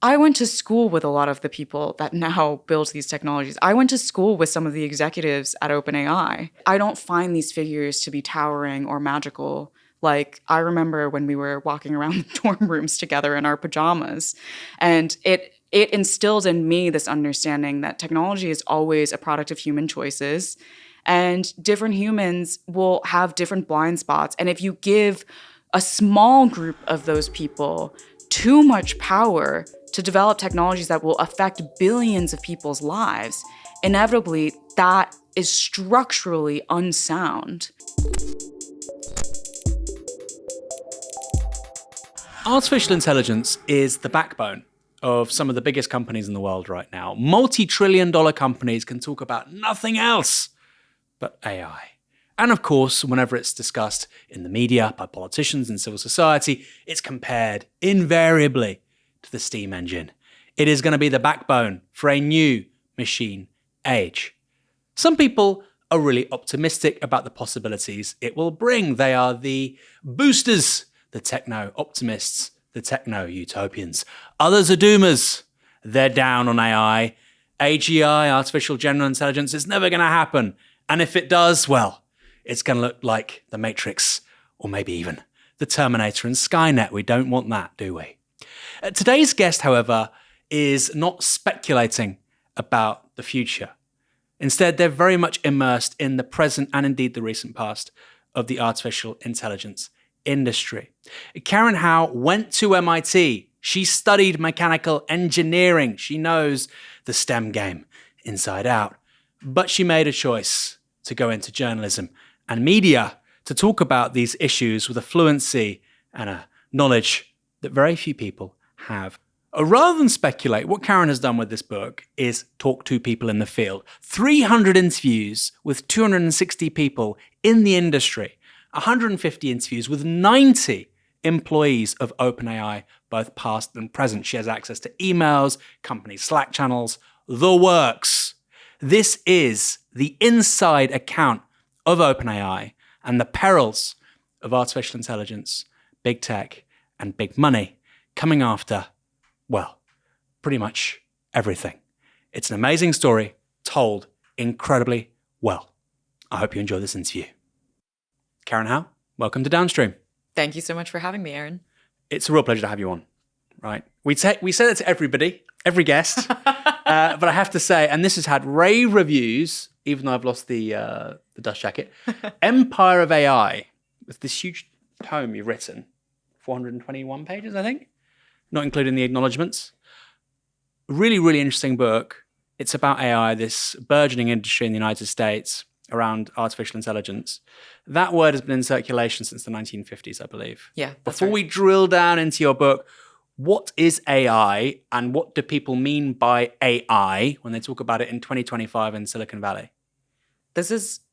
I went to school with a lot of the people that now build these technologies. I went to school with some of the executives at OpenAI. I don't find these figures to be towering or magical. Like, I remember when we were walking around the dorm rooms together in our pajamas, and it instilled in me this understanding that technology is always a product of human choices, and different humans will have different blind spots. And if you give a small group of those people too much power to develop technologies that will affect billions of people's lives, inevitably that is structurally unsound. Artificial intelligence is the backbone of some of the biggest companies in the world right now. Multi-trillion-dollar companies can talk about nothing else but AI. And of course, whenever it's discussed in the media by politicians and civil society, it's compared invariably to the steam engine. It is going to be the backbone for a new machine age. Some people are really optimistic about the possibilities it will bring. They are the boosters, the techno-optimists, the techno-utopians. Others are doomers. They're down on AI. AGI, artificial general intelligence, is never going to happen. And if it does, well, it's going to look like The Matrix, or maybe even The Terminator and Skynet. We don't want that, do we? Today's guest, however, is not speculating about the future. Instead, they're very much immersed in the present and indeed the recent past of the artificial intelligence industry. Karen Hao went to MIT. She studied mechanical engineering. She knows the STEM game inside out. But she made a choice to go into journalism and media to talk about these issues with a fluency and a knowledge that very few people have. Rather than speculate, what Karen has done with this book is talk to people in the field. 300 interviews with 260 people in the industry, 150 interviews with 90 employees of OpenAI, both past and present. She has access to emails, company Slack channels, the works. This is the inside account of OpenAI and the perils of artificial intelligence, big tech, and big money coming after, well, pretty much everything. It's an amazing story told incredibly well. I hope you enjoy this interview. Karen Hao, welcome to Downstream. Thank you so much for having me, Aaron. It's a real pleasure to have you on, right? We say that to everybody, every guest, but I have to say, and this has had rave reviews, even though I've lost the dust jacket, Empire of AI, with this huge tome you've written, 421 pages, I think, not including the acknowledgements. Really, really interesting book. It's about AI, this burgeoning industry in the United States around artificial intelligence. That word has been in circulation since the 1950s, I believe. Yeah, that's Before right. we drill down into your book, what is AI and what do people mean by AI when they talk about it in 2025 in Silicon Valley?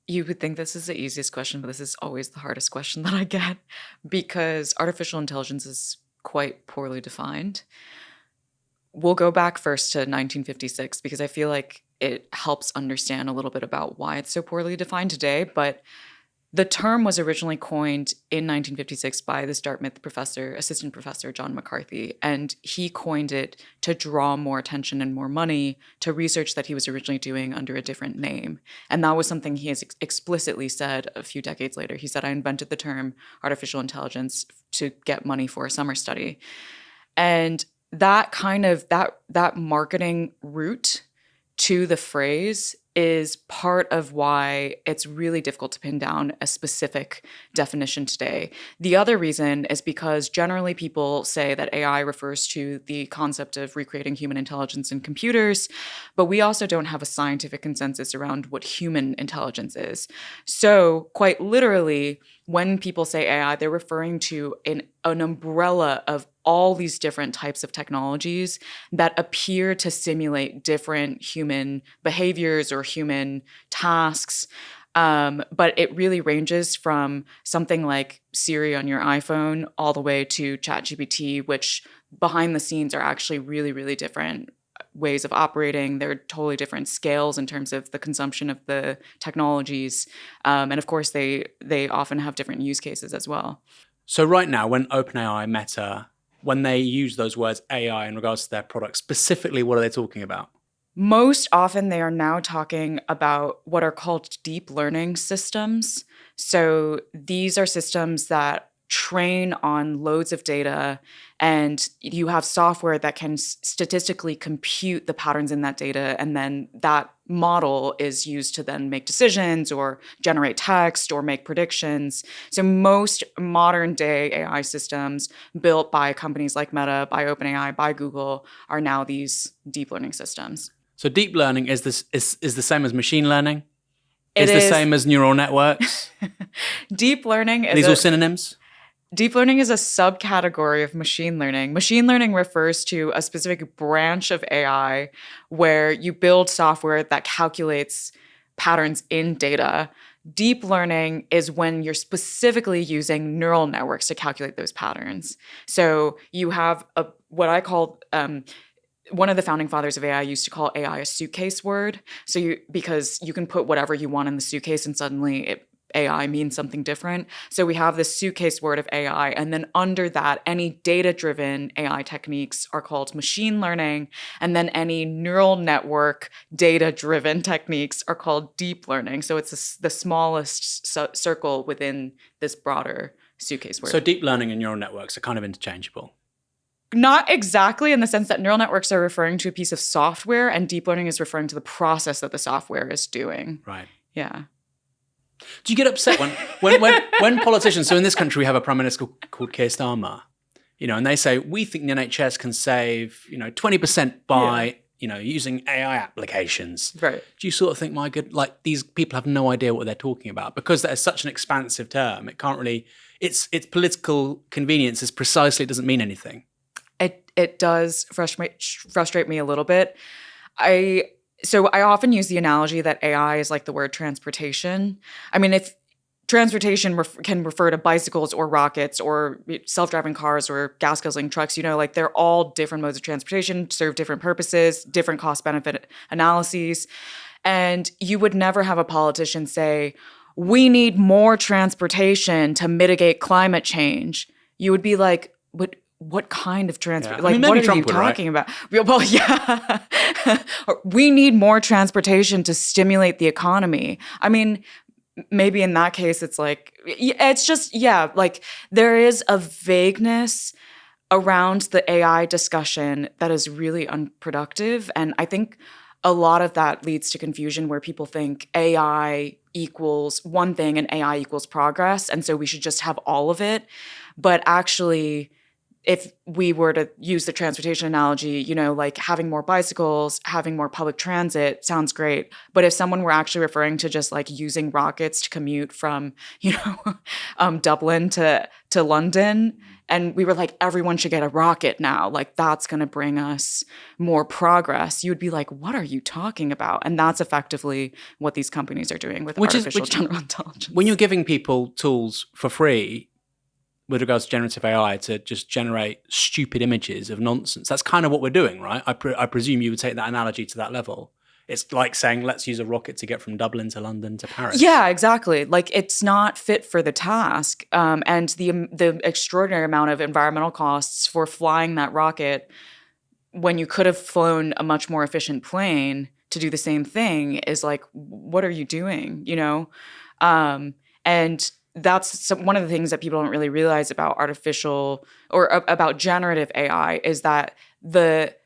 You would think this is the easiest question, but this is always the hardest question that I get because artificial intelligence is quite poorly defined. We'll go back first to 1956 because I feel like it helps understand a little bit about why it's so poorly defined today. But the term was originally coined in 1956 by this Dartmouth professor, assistant professor, John McCarthy, and he coined it to draw more attention and more money to research that he was originally doing under a different name. And that was something he has explicitly said a few decades later. He said, I invented the term artificial intelligence to get money for a summer study. And that kind of, that marketing route to the phrase is part of why it's really difficult to pin down a specific definition today. The other reason is because generally people say that AI refers to the concept of recreating human intelligence in computers, but we also don't have a scientific consensus around what human intelligence is. So quite literally, when people say AI, they're referring to an umbrella of all these different types of technologies that appear to simulate different human behaviors or human tasks. But it really ranges from something like Siri on your iPhone all the way to ChatGPT, which behind the scenes are actually really, really different ways of operating. They're totally different scales in terms of the consumption of the technologies. And of course, they often have different use cases as well. So right now, when OpenAI, Meta, when they use those words AI in regards to their products? Specifically, what are they talking about? Most often, they are now talking about what are called deep learning systems. So these are systems that train on loads of data, and you have software that can statistically compute the patterns in that data, and then that model is used to then make decisions or generate text or make predictions. So most modern day AI systems built by companies like Meta, by OpenAI, by Google are now these deep learning systems. So deep learning is the same as machine learning? It is the is same as neural networks? Deep learning is These all synonyms? Deep learning is a subcategory of machine learning. Machine learning refers to a specific branch of AI where you build software that calculates patterns in data. Deep learning is when you're specifically using neural networks to calculate those patterns. So you have what I call one of the founding fathers of AI used to call AI a suitcase word. So because you can put whatever you want in the suitcase and suddenly AI means something different. So we have this suitcase word of AI, and then under that, any data-driven AI techniques are called machine learning, and then any neural network data-driven techniques are called deep learning. So it's the smallest circle within this broader suitcase word. So deep learning and neural networks are kind of interchangeable. Not exactly, in the sense that neural networks are referring to a piece of software, and deep learning is referring to the process that the software is doing. Right. Yeah. Do you get upset when politicians, so in this country we have a prime minister called Keir Starmer, and they say, we think the NHS can save, 20% by, using AI applications. Right. Do you sort of think, my good, like these people have no idea what they're talking about because that is such an expansive term. It can't really, its political convenience is precisely, it doesn't mean anything. It does frustrate me a little bit. So I often use the analogy that AI is like the word transportation. I mean, if transportation can refer to bicycles or rockets or self-driving cars or gas-guzzling trucks, like they're all different modes of transportation, serve different purposes, different cost-benefit analyses. And you would never have a politician say, we need more transportation to mitigate climate change. You would be like, what kind of transportation? Yeah. What are Trump you talking about? Well, yeah. We need more transportation to stimulate the economy. I mean, maybe in that case, it's like, it's just, like there is a vagueness around the AI discussion that is really unproductive. And I think a lot of that leads to confusion where people think AI equals one thing and AI equals progress. And so we should just have all of it. But actually, if we were to use the transportation analogy, like having more bicycles, having more public transit sounds great. But if someone were actually referring to just like using rockets to commute from, Dublin to London, and we were like, everyone should get a rocket now, like that's going to bring us more progress, you would be like, what are you talking about? And that's effectively what these companies are doing with artificial general intelligence. When you're giving people tools for free, with regards to generative AI, to just generate stupid images of nonsense. That's kind of what we're doing, right? I presume you would take that analogy to that level. It's like saying, let's use a rocket to get from Dublin to London to Paris. Yeah, exactly. Like it's not fit for the task. And the extraordinary amount of environmental costs for flying that rocket when you could have flown a much more efficient plane to do the same thing is like, what are you doing, And that's one of the things that people don't really realize about artificial or about generative AI is that the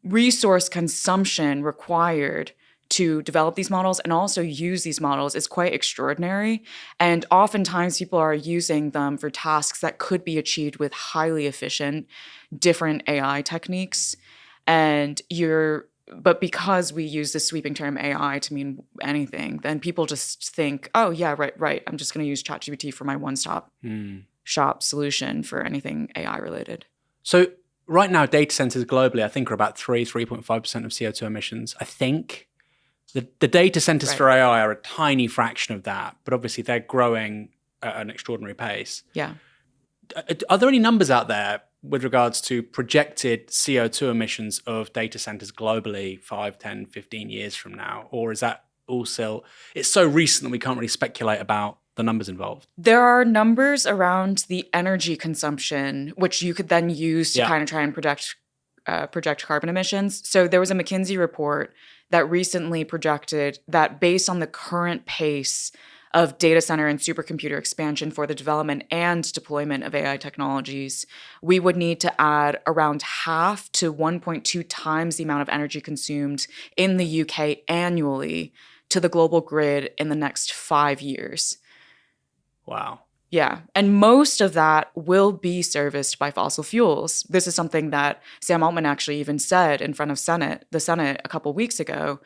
resource consumption required to develop these models and also use these models is quite extraordinary. And oftentimes people are using them for tasks that could be achieved with highly efficient, different AI techniques. But because we use this sweeping term AI to mean anything, then people just think, oh, yeah, right. I'm just going to use ChatGPT for my one-stop shop solution for anything AI related. So right now, data centers globally, I think, are about 3.5% of CO2 emissions. I think the data centers for AI are a tiny fraction of that, but obviously they're growing at an extraordinary pace. Yeah. Are there any numbers out there with regards to projected CO2 emissions of data centers globally 5, 10, 15 years from now? Or is that all still, it's so recent that we can't really speculate about the numbers involved? There are numbers around the energy consumption, which you could then use to kind of try and project carbon emissions. So there was a McKinsey report that recently projected that based on the current pace of data center and supercomputer expansion for the development and deployment of AI technologies, we would need to add around half to 1.2 times the amount of energy consumed in the UK annually to the global grid in the next 5 years. Wow. Yeah. And most of that will be serviced by fossil fuels. This is something that Sam Altman actually even said in front of the Senate a couple weeks ago.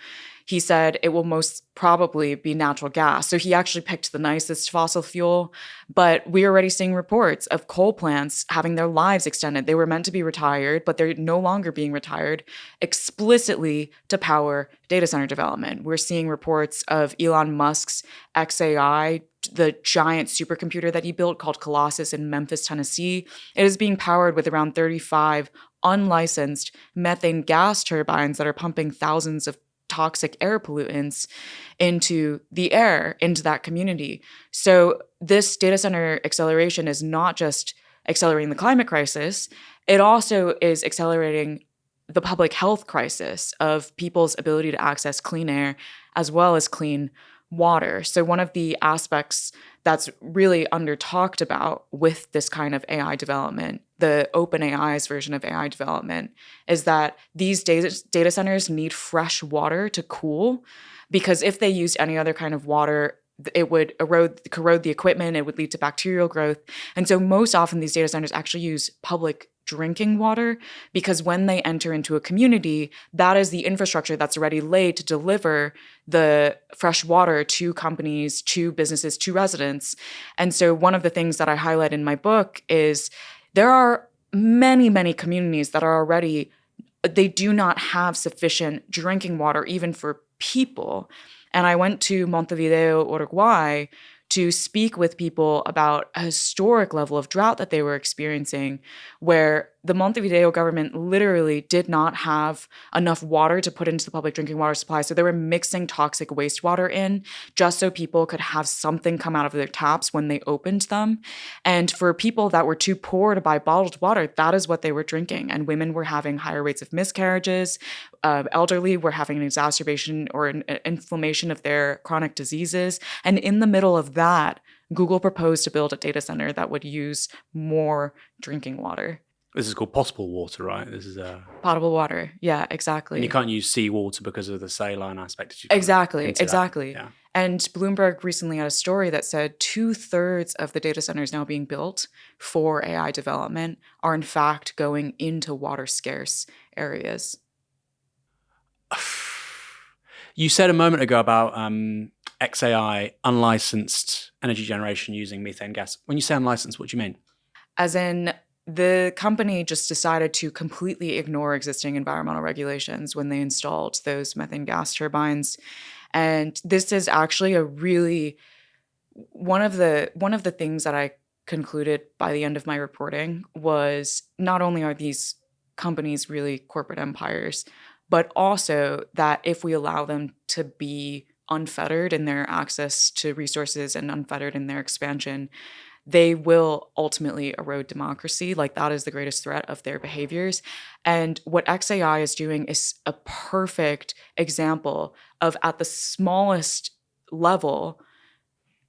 He said it will most probably be natural gas. So he actually picked the nicest fossil fuel. But we're already seeing reports of coal plants having their lives extended. They were meant to be retired, but they're no longer being retired explicitly to power data center development. We're seeing reports of Elon Musk's XAI, the giant supercomputer that he built called Colossus in Memphis, Tennessee. It is being powered with around 35 unlicensed methane gas turbines that are pumping thousands of toxic air pollutants into the air, into that community. So this data center acceleration is not just accelerating the climate crisis, it also is accelerating the public health crisis of people's ability to access clean air as well as clean water. So one of the aspects that's really under talked about with this kind of AI development, the OpenAI's version of AI development, is that these data centers need fresh water to cool, because if they used any other kind of water, it would corrode the equipment, it would lead to bacterial growth. And so most often these data centers actually use public drinking water, because when they enter into a community, that is the infrastructure that's already laid to deliver the fresh water to companies, to businesses, to residents. And so one of the things that I highlight in my book is there are many, many communities that are already, they do not have sufficient drinking water even for people. And I went to Montevideo, Uruguay, to speak with people about a historic level of drought that they were experiencing, where the Montevideo government literally did not have enough water to put into the public drinking water supply. So they were mixing toxic wastewater in just so people could have something come out of their taps when they opened them. And for people that were too poor to buy bottled water, that is what they were drinking. And women were having higher rates of miscarriages. Elderly were having an exacerbation or an inflammation of their chronic diseases. And in the middle of that, Google proposed to build a data center that would use more drinking water. This is called potable water, right? This is potable water. Yeah, exactly. And you can't use seawater because of the saline aspect. Exactly. Yeah. And Bloomberg recently had a story that said 2/3 of the data centers now being built for AI development are in fact going into water scarce areas. You said a moment ago about XAI, unlicensed energy generation using methane gas. When you say unlicensed, what do you mean? As in, the company just decided to completely ignore existing environmental regulations when they installed those methane gas turbines. And this is actually a really one of the things that I concluded by the end of my reporting was not only are these companies really corporate empires, but also that if we allow them to be unfettered in their access to resources and unfettered in their expansion, they will ultimately erode democracy. Like, that is the greatest threat of their behaviors. And what XAI is doing is a perfect example of, at the smallest level,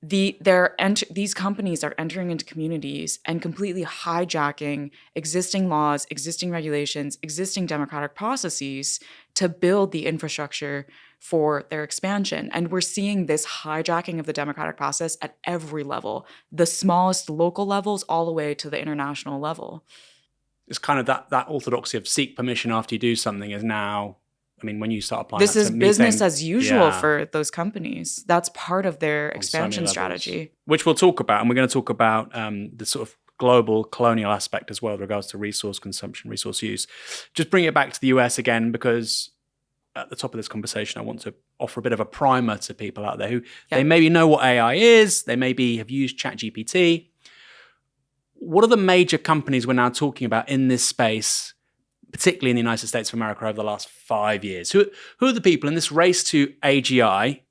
these companies are entering into communities and completely hijacking existing laws, existing regulations, existing democratic processes to build the infrastructure for their expansion. And we're seeing this hijacking of the democratic process at every level, the smallest local levels all the way to the international level. It's kind of that orthodoxy of seek permission after you do something is now, I mean, when you start applying this that is to business methane, as usual for those companies. That's part of their expansion strategy. Which we'll talk about. And we're going to talk about the sort of global colonial aspect as well with regards to resource consumption, resource use. Just bring it back to the US again, because at the top of this conversation, I want to offer a bit of a primer to people out there who they maybe know what AI is, they maybe have used ChatGPT. What are the major companies we're now talking about in this space, particularly in the United States of America over the last 5 years? Who are the people in this race to AGI,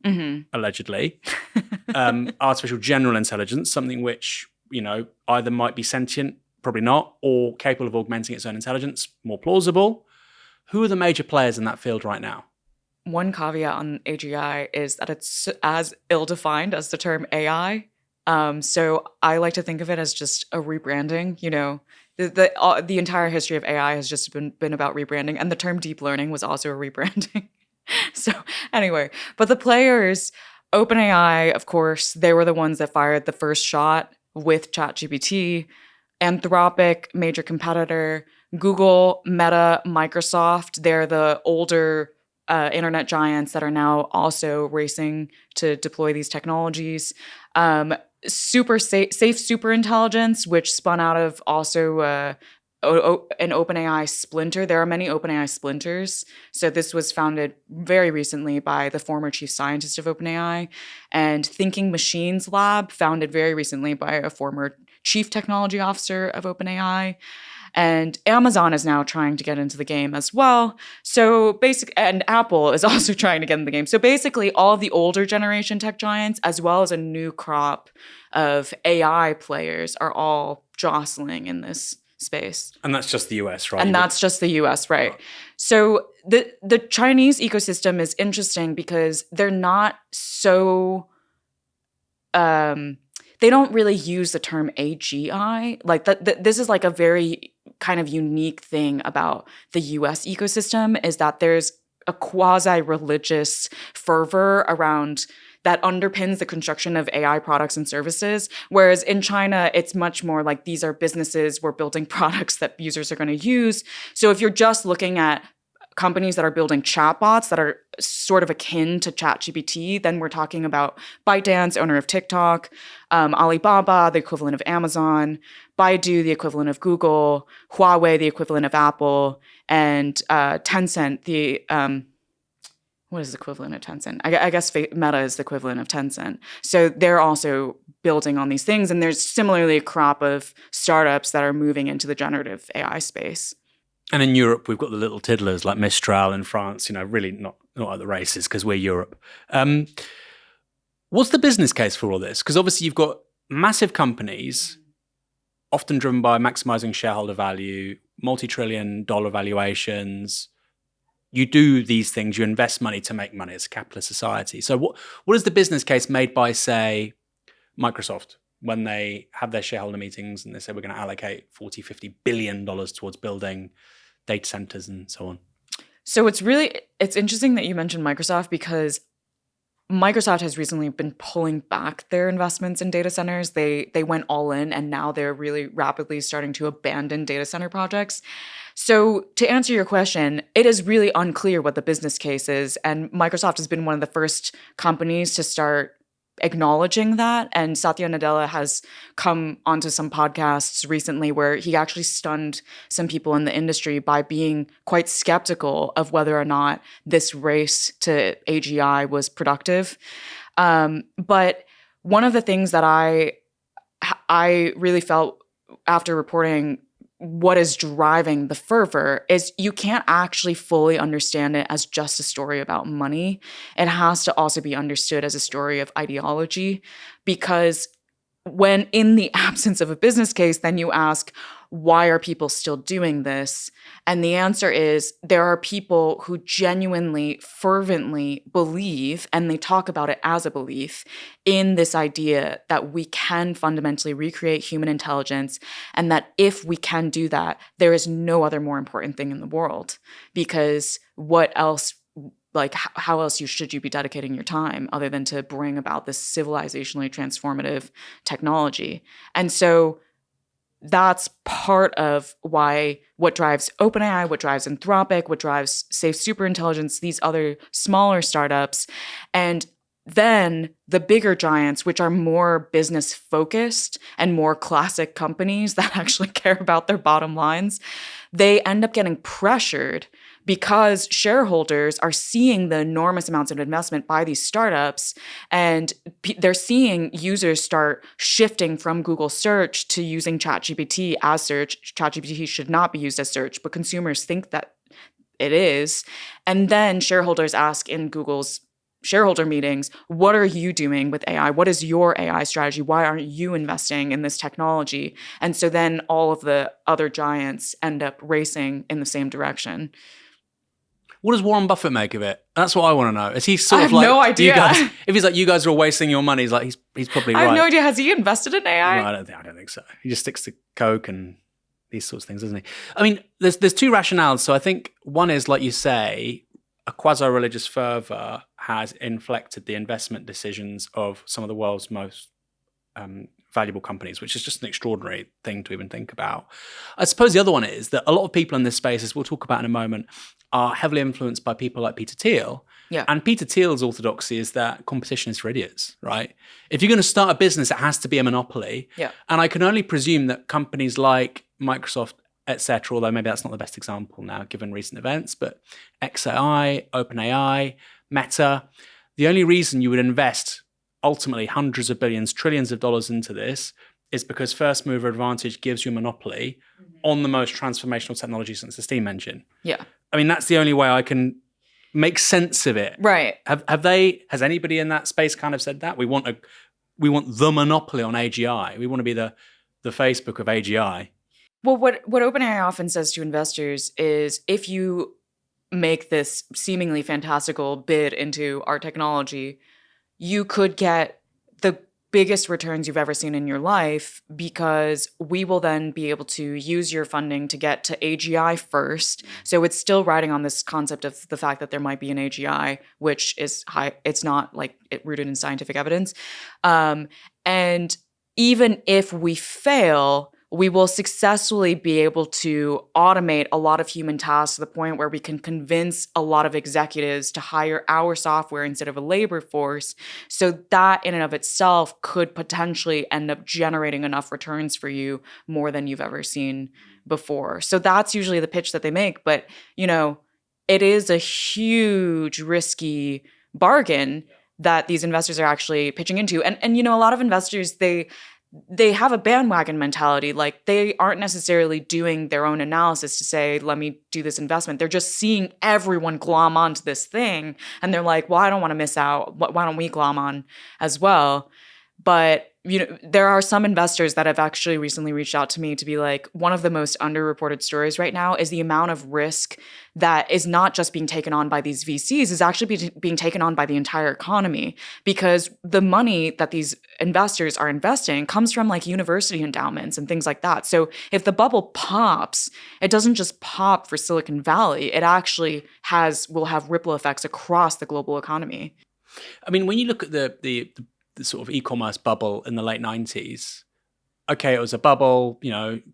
allegedly? artificial general intelligence, something which, either might be sentient, probably not, or capable of augmenting its own intelligence, more plausible. Who are the major players in that field right now? One caveat on AGI is that it's as ill-defined as the term AI. So I like to think of it as just a rebranding. The entire history of AI has just been about rebranding, and the term deep learning was also a rebranding. So anyway, but the players, OpenAI, of course, they were the ones that fired the first shot with ChatGPT. Anthropic, major competitor. Google, Meta, Microsoft, they're the older internet giants that are now also racing to deploy these technologies. Super safe superintelligence, which spun out of also an OpenAI splinter. There are many OpenAI splinters. So this was founded very recently by the former chief scientist of OpenAI, and Thinking Machines Lab, founded very recently by a former chief technology officer of OpenAI. And Amazon is now trying to get into the game as well. So and Apple is also trying to get in the game. So basically all of the older generation tech giants, as well as a new crop of AI players, are all jostling in this space. And that's just the US, right? And that's just the US, right? So the Chinese ecosystem is interesting because they're not so they don't really use the term AGI. Like this is like a very kind of unique thing about the US ecosystem, is that there's a quasi-religious fervor around that underpins the construction of AI products and services. Whereas in China, it's much more like these are businesses, we're building products that users are going to use. So if you're just looking at companies that are building chatbots that are sort of akin to ChatGPT, then we're talking about ByteDance, owner of TikTok, Alibaba, the equivalent of Amazon, Baidu, the equivalent of Google, Huawei, the equivalent of Apple, and Tencent, what is the equivalent of Tencent? I guess Meta is the equivalent of Tencent. So they're also building on these things. And there's similarly a crop of startups that are moving into the generative AI space. And in Europe, we've got the little tiddlers like Mistral in France, really not at the races because we're Europe. What's the business case for all this? Because obviously you've got massive companies, often driven by maximizing shareholder value, multi-trillion-dollar valuations. You do these things, you invest money to make money as a capitalist society. So what is the business case made by, say, Microsoft, when they have their shareholder meetings and they say we're going to allocate $40-50 billion towards building data centers and so on? So it's interesting that you mentioned Microsoft, because Microsoft has recently been pulling back their investments in data centers. They went all in, and now they're really rapidly starting to abandon data center projects. So to answer your question, it is really unclear what the business case is. And Microsoft has been one of the first companies to start acknowledging that. And Satya Nadella has come onto some podcasts recently where he actually stunned some people in the industry by being quite skeptical of whether or not this race to AGI was productive. But one of the things that I really felt after reporting what is driving the fervor is you can't actually fully understand it as just a story about money. It has to also be understood as a story of ideology, because when in the absence of a business case, then you ask, why are people still doing this? And the answer is there are people who genuinely, fervently believe, and they talk about it as a belief, in this idea that we can fundamentally recreate human intelligence, and that if we can do that, there is no other more important thing in the world. Because what else, like how else should you be dedicating your time other than to bring about this civilizationally transformative technology? And so that's part of what drives OpenAI, what drives Anthropic, what drives Safe Superintelligence, these other smaller startups. And then the bigger giants, which are more business focused and more classic companies that actually care about their bottom lines, they end up getting pressured because shareholders are seeing the enormous amounts of investment by these startups, and they're seeing users start shifting from Google search to using ChatGPT as search. ChatGPT should not be used as search, but consumers think that it is. And then shareholders ask in Google's shareholder meetings, what are you doing with AI? What is your AI strategy? Why aren't you investing in this technology? And so then all of the other giants end up racing in the same direction. What does Warren Buffett make of it? That's what I want to know. Is he sort I of have like, no idea. you guys, if he's like, you guys are all wasting your money, he's like, he's probably right. I have no idea. Has he invested in AI? No, I don't think so. He just sticks to Coke and these sorts of things, doesn't he? I mean, there's two rationales. So I think one is, like you say, a quasi-religious fervor has inflected the investment decisions of some of the world's most valuable companies, which is just an extraordinary thing to even think about. I suppose the other one is that a lot of people in this space, as we'll talk about in a moment, are heavily influenced by people like Peter Thiel. Yeah. And Peter Thiel's orthodoxy is that competition is for idiots, right? If you're going to start a business, it has to be a monopoly. Yeah. And I can only presume that companies like Microsoft, etc., although maybe that's not the best example now given recent events, but XAI, OpenAI, Meta, the only reason you would invest ultimately hundreds of billions, trillions of dollars into this is because first mover advantage gives you a monopoly on the most transformational technology since the steam engine. Yeah. I mean, that's the only way I can make sense of it. Right. Has anybody in that space kind of said that? We want the monopoly on AGI. We want to be the Facebook of AGI. Well, what OpenAI often says to investors is, if you make this seemingly fantastical bid into our technology, you could get the biggest returns you've ever seen in your life, because we will then be able to use your funding to get to AGI first. So it's still riding on this concept of the fact that there might be an AGI, which is high. It's not like rooted in scientific evidence. And even if we fail, we will successfully be able to automate a lot of human tasks to the point where we can convince a lot of executives to hire our software instead of a labor force. So that in and of itself could potentially end up generating enough returns for you more than you've ever seen before. So that's usually the pitch that they make. But, it is a huge, risky bargain that these investors are actually pitching into. And a lot of investors, they have a bandwagon mentality. Like, they aren't necessarily doing their own analysis to say, let me do this investment. They're just seeing everyone glom onto this thing. And they're like, well, I don't want to miss out. Why don't we glom on as well? But, there are some investors that have actually recently reached out to me to be like, one of the most underreported stories right now is the amount of risk that is not just being taken on by these VCs, is actually being taken on by the entire economy, because the money that these investors are investing comes from like university endowments and things like that. So if the bubble pops, it doesn't just pop for Silicon Valley. It actually will have ripple effects across the global economy. I mean, when you look at the sort of e-commerce bubble in the late 90s, okay, it was a bubble,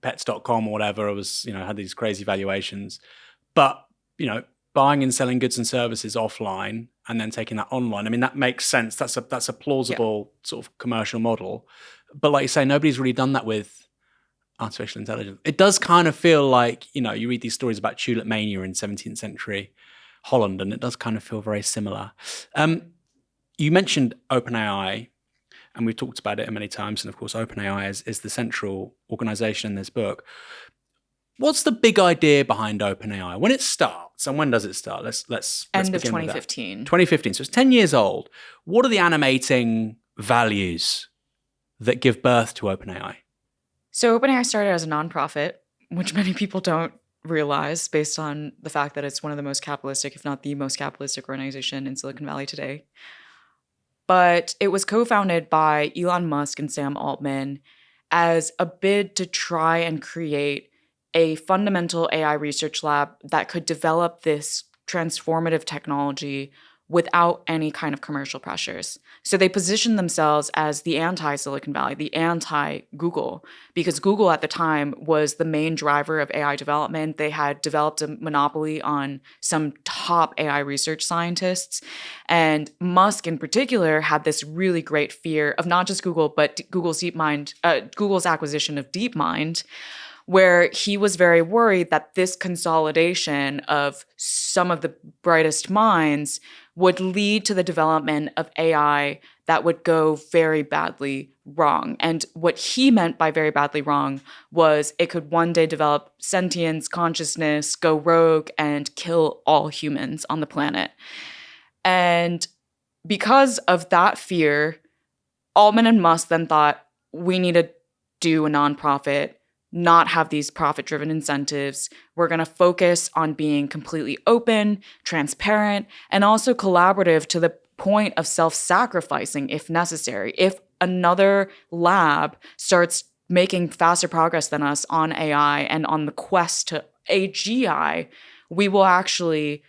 pets.com or whatever, it was, had these crazy valuations. But, buying and selling goods and services offline and then taking that online, I mean, that makes sense. That's a plausible sort of commercial model. But like you say, nobody's really done that with artificial intelligence. It does kind of feel like, you read these stories about tulip mania in 17th century Holland, and it does kind of feel very similar. You mentioned OpenAI, and we've talked about it many times. And of course, OpenAI is the central organization in this book. What's the big idea behind OpenAI? When it starts, and when does it start? Let's End of begin with 2015. 2015. So it's 10 years old. What are the animating values that give birth to OpenAI? So OpenAI started as a nonprofit, which many people don't realize based on the fact that it's one of the most capitalistic, if not the most capitalistic organization in Silicon Valley today. But it was co-founded by Elon Musk and Sam Altman as a bid to try and create a fundamental AI research lab that could develop this transformative technology without any kind of commercial pressures. So they positioned themselves as the anti-Silicon Valley, the anti-Google, because Google at the time was the main driver of AI development. They had developed a monopoly on some top AI research scientists. And Musk in particular had this really great fear of not just Google, but Google's acquisition of DeepMind, where he was very worried that this consolidation of some of the brightest minds would lead to the development of AI that would go very badly wrong. And what he meant by very badly wrong was it could one day develop sentience, consciousness, go rogue, and kill all humans on the planet. And because of that fear, Altman and Musk then thought, we need to do a nonprofit, not have these profit-driven incentives. We're going to focus on being completely open, transparent, and also collaborative to the point of self-sacrificing if necessary. If another lab starts making faster progress than us on AI and on the quest to AGI, we will actually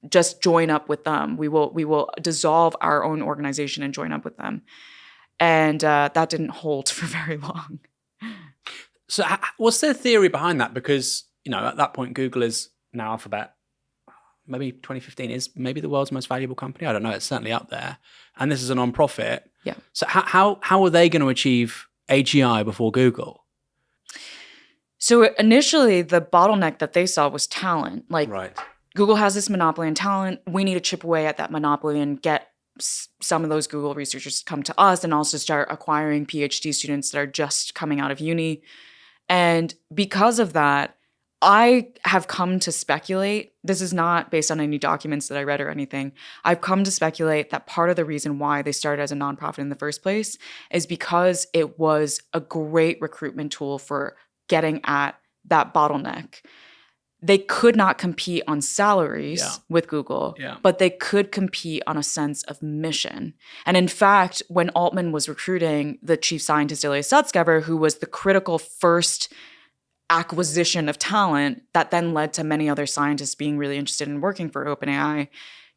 just join up with them. We will dissolve our own organization and join up with them. And that didn't hold for very long. So what's their theory behind that? Because, at that point, Google is now Alphabet. Maybe 2015 is maybe the world's most valuable company. I don't know. It's certainly up there. And this is a non-profit. Yeah. So how are they going to achieve AGI before Google? So initially, the bottleneck that they saw was talent. Right. Google has this monopoly in talent. We need to chip away at that monopoly and get some of those Google researchers to come to us and also start acquiring PhD students that are just coming out of uni. And because of that, I have come to speculate, this is not based on any documents that I read or anything, I've come to speculate that part of the reason why they started as a nonprofit in the first place is because it was a great recruitment tool for getting at that bottleneck. They could not compete on salaries with Google, but they could compete on a sense of mission. And in fact, when Altman was recruiting the chief scientist, Ilya Sutskever, who was the critical first acquisition of talent that then led to many other scientists being really interested in working for OpenAI,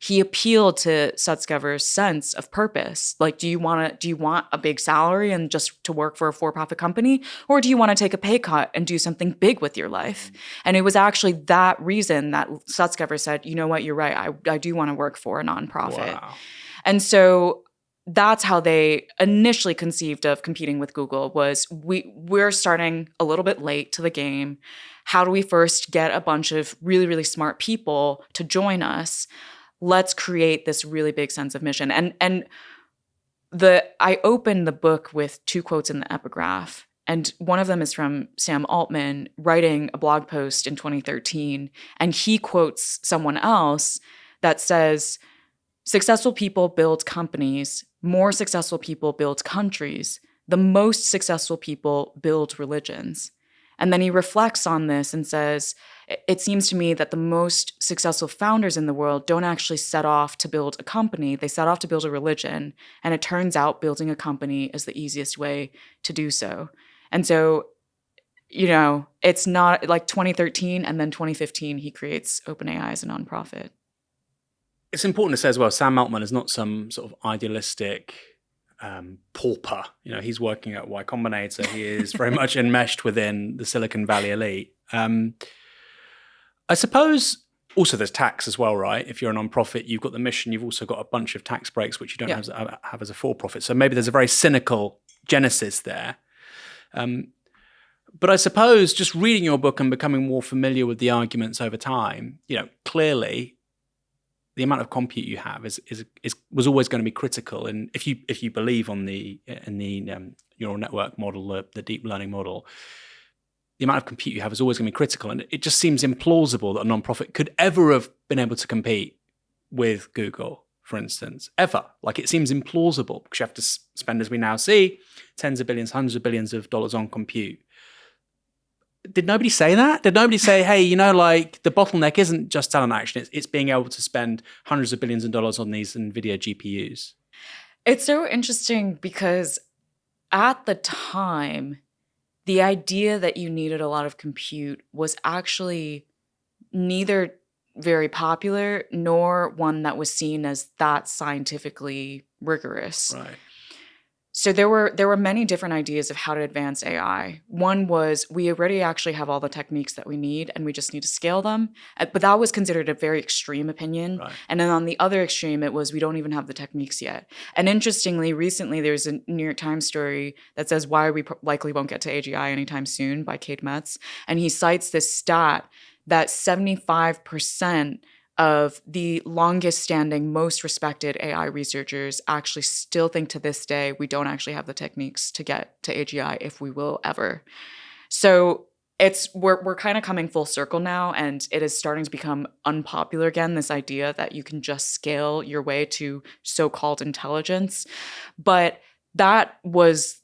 he appealed to Sutskever's sense of purpose. Do you want a big salary and just to work for a for-profit company? Or do you want to take a pay cut and do something big with your life? And it was actually that reason that Sutskever said, you know what, you're right. I do want to work for a nonprofit. Wow. And so that's how they initially conceived of competing with Google was we're starting a little bit late to the game. How do we first get a bunch of really, really smart people to join us? Let's create this really big sense of mission. And I opened the book with 2 quotes in the epigraph. And one of them is from Sam Altman writing a blog post in 2013. And he quotes someone else that says, successful people build companies. More successful people build countries. The most successful people build religions. And then he reflects on this and says, it seems to me that the most successful founders in the world don't actually set off to build a company. They set off to build a religion. And it turns out building a company is the easiest way to do so. And so, it's not like 2013 and then 2015, he creates OpenAI as a nonprofit. It's important to say as well, Sam Altman is not some sort of idealistic pauper. He's working at Y Combinator. He is very much enmeshed within the Silicon Valley elite. I suppose also there's tax as well, right? If you're a nonprofit, you've got the mission, you've also got a bunch of tax breaks, which you don't have as a for-profit. So maybe there's a very cynical genesis there. But I suppose just reading your book and becoming more familiar with the arguments over time, clearly the amount of compute you have was always going to be critical. And if you believe in the neural network model, the deep learning model, the amount of compute you have is always going to be critical. And it just seems implausible that a nonprofit could ever have been able to compete with Google, for instance, ever. It seems implausible because you have to spend, as we now see, tens of billions, hundreds of billions of dollars on compute. Did nobody say that? Did nobody say, hey, the bottleneck isn't just talent action, it's being able to spend hundreds of billions of dollars on these NVIDIA GPUs? It's so interesting because at the time, the idea that you needed a lot of compute was actually neither very popular nor one that was seen as that scientifically rigorous. Right. So there were many different ideas of how to advance AI. One was we already actually have all the techniques that we need and we just need to scale them. But that was considered a very extreme opinion. Right. And then on the other extreme, it was we don't even have the techniques yet. And interestingly, recently there's a New York Times story that says why we likely won't get to AGI anytime soon by Kate Metz. And he cites this stat that 75% of the longest standing, most respected AI researchers actually still think to this day we don't actually have the techniques to get to AGI if we will ever. So we're kind of coming full circle now, and it is starting to become unpopular again, this idea that you can just scale your way to so-called intelligence. But that was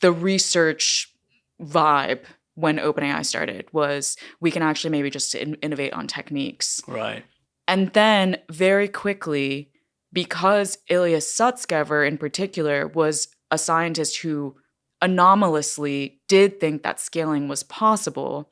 the research vibe when OpenAI started, was we can actually maybe just innovate on techniques. Right. And then very quickly, because Ilya Sutskever in particular was a scientist who anomalously did think that scaling was possible,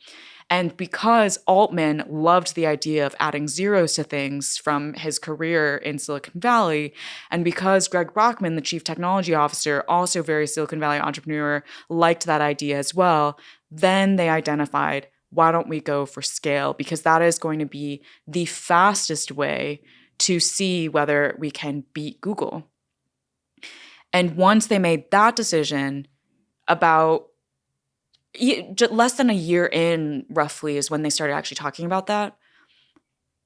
and because Altman loved the idea of adding zeros to things from his career in Silicon Valley, and because Greg Brockman, the chief technology officer, also very Silicon Valley entrepreneur, liked that idea as well, then they identified, why don't we go for scale? Because that is going to be the fastest way to see whether we can beat Google. And once they made that decision, about less than a year in, roughly, is when they started actually talking about that.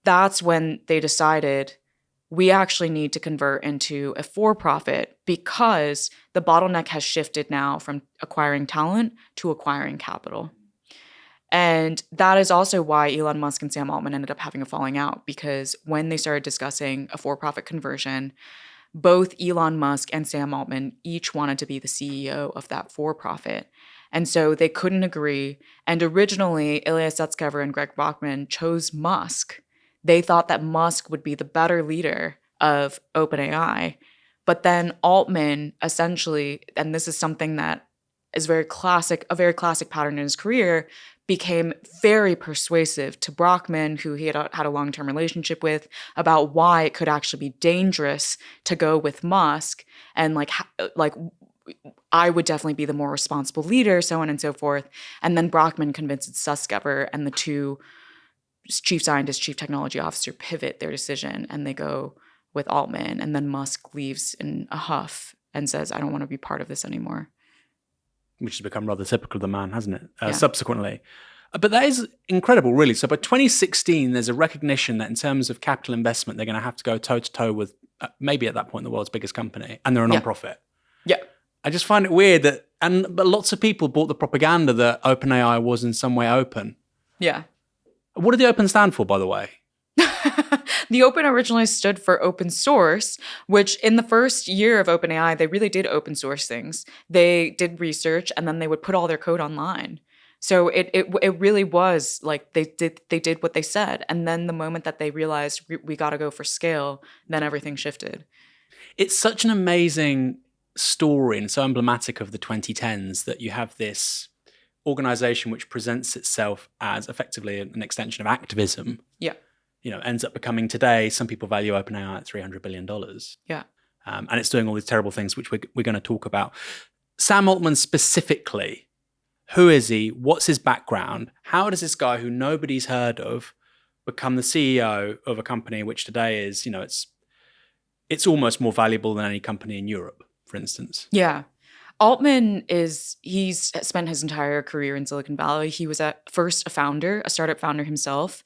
That's when they decided we actually need to convert into a for-profit, because the bottleneck has shifted now from acquiring talent to acquiring capital. And that is also why Elon Musk and Sam Altman ended up having a falling out, because when they started discussing a for-profit conversion, both Elon Musk and Sam Altman each wanted to be the CEO of that for-profit. And so they couldn't agree. And originally, Ilya Sutskever and Greg Brockman chose Musk. They thought that Musk would be the better leader of OpenAI. But then Altman essentially, and this is something that is a very classic pattern in his career, became very persuasive to Brockman, who he had a long-term relationship with, about why it could actually be dangerous to go with Musk, and like I would definitely be the more responsible leader, so on and so forth. And then Brockman convinces Sutskever, and the two chief scientist, chief technology officer pivot their decision, and they go with Altman. And then Musk leaves in a huff and says, I don't want to be part of this anymore. Which has become rather typical of the man, hasn't it, subsequently. But that is incredible, really. So by 2016, there's a recognition that in terms of capital investment, they're going to have to go toe-to-toe with maybe at that point the world's biggest company, and they're a non-profit. Yeah. I just find it weird that, but lots of people bought the propaganda that OpenAI was in some way open. Yeah. What did the open stand for, by the way? The open originally stood for open source, which in the first year of OpenAI, they really did open source things. They did research, and then they would put all their code online. So it really was like they did what they said. And then the moment that they realized we got to go for scale, then everything shifted. It's such an amazing story and so emblematic of the 2010s that you have this organization which presents itself as effectively an extension of activism. Yeah. Ends up becoming today, some people value OpenAI at $300 billion. Yeah. And it's doing all these terrible things, which we're going to talk about. Sam Altman specifically, who is he? What's his background? How does this guy who nobody's heard of become the CEO of a company which today is, it's almost more valuable than any company in Europe, for instance? Yeah. Altman he's spent his entire career in Silicon Valley. He was at first a startup founder himself.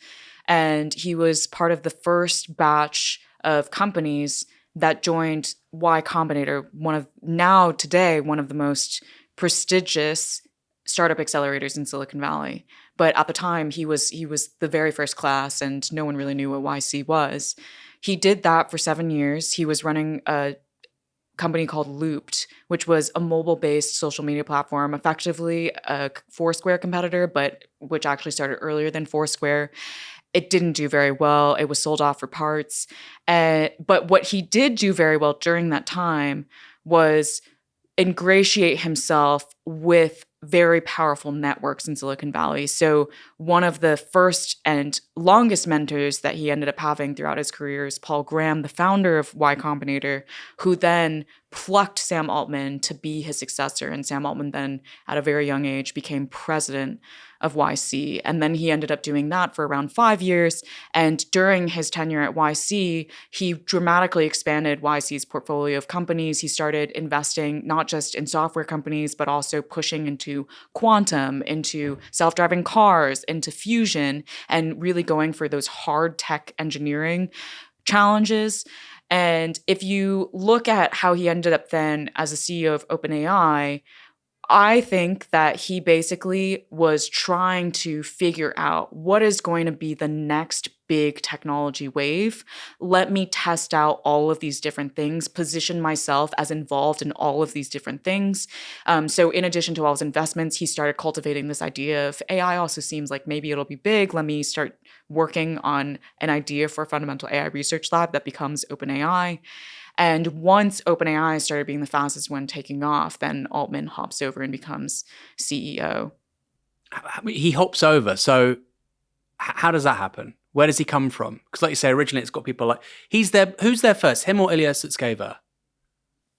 And he was part of the first batch of companies that joined Y Combinator, one of the most prestigious startup accelerators in Silicon Valley. But at the time, he was the very first class, and no one really knew what YC was. He did that for 7 years. He was running a company called Looped, which was a mobile-based social media platform, effectively a Foursquare competitor, but which actually started earlier than Foursquare. It didn't do very well. It was sold off for parts. But what he did do very well during that time was ingratiate himself with very powerful networks in Silicon Valley. So one of the first and longest mentors that he ended up having throughout his career is Paul Graham, the founder of Y Combinator, who then plucked Sam Altman to be his successor. And Sam Altman then, at a very young age, became president of YC. And then he ended up doing that for around 5 years. And during his tenure at YC, he dramatically expanded YC's portfolio of companies. He started investing not just in software companies, but also pushing into quantum, into self-driving cars, into fusion, and really going for those hard tech engineering challenges. And if you look at how he ended up then as a CEO of OpenAI, I think that he basically was trying to figure out what is going to be the next big technology wave. Let me test out all of these different things, position myself as involved in all of these different things. So in addition to all his investments, he started cultivating this idea of AI also seems like maybe it'll be big. Let me start working on an idea for a fundamental AI research lab that becomes OpenAI. And once OpenAI started being the fastest one taking off, then Altman hops over and becomes CEO. He hops over. So how does that happen? Where does he come from? Because like you say, originally it's got people like, he's there. Who's there first, him or Ilya Sutskever?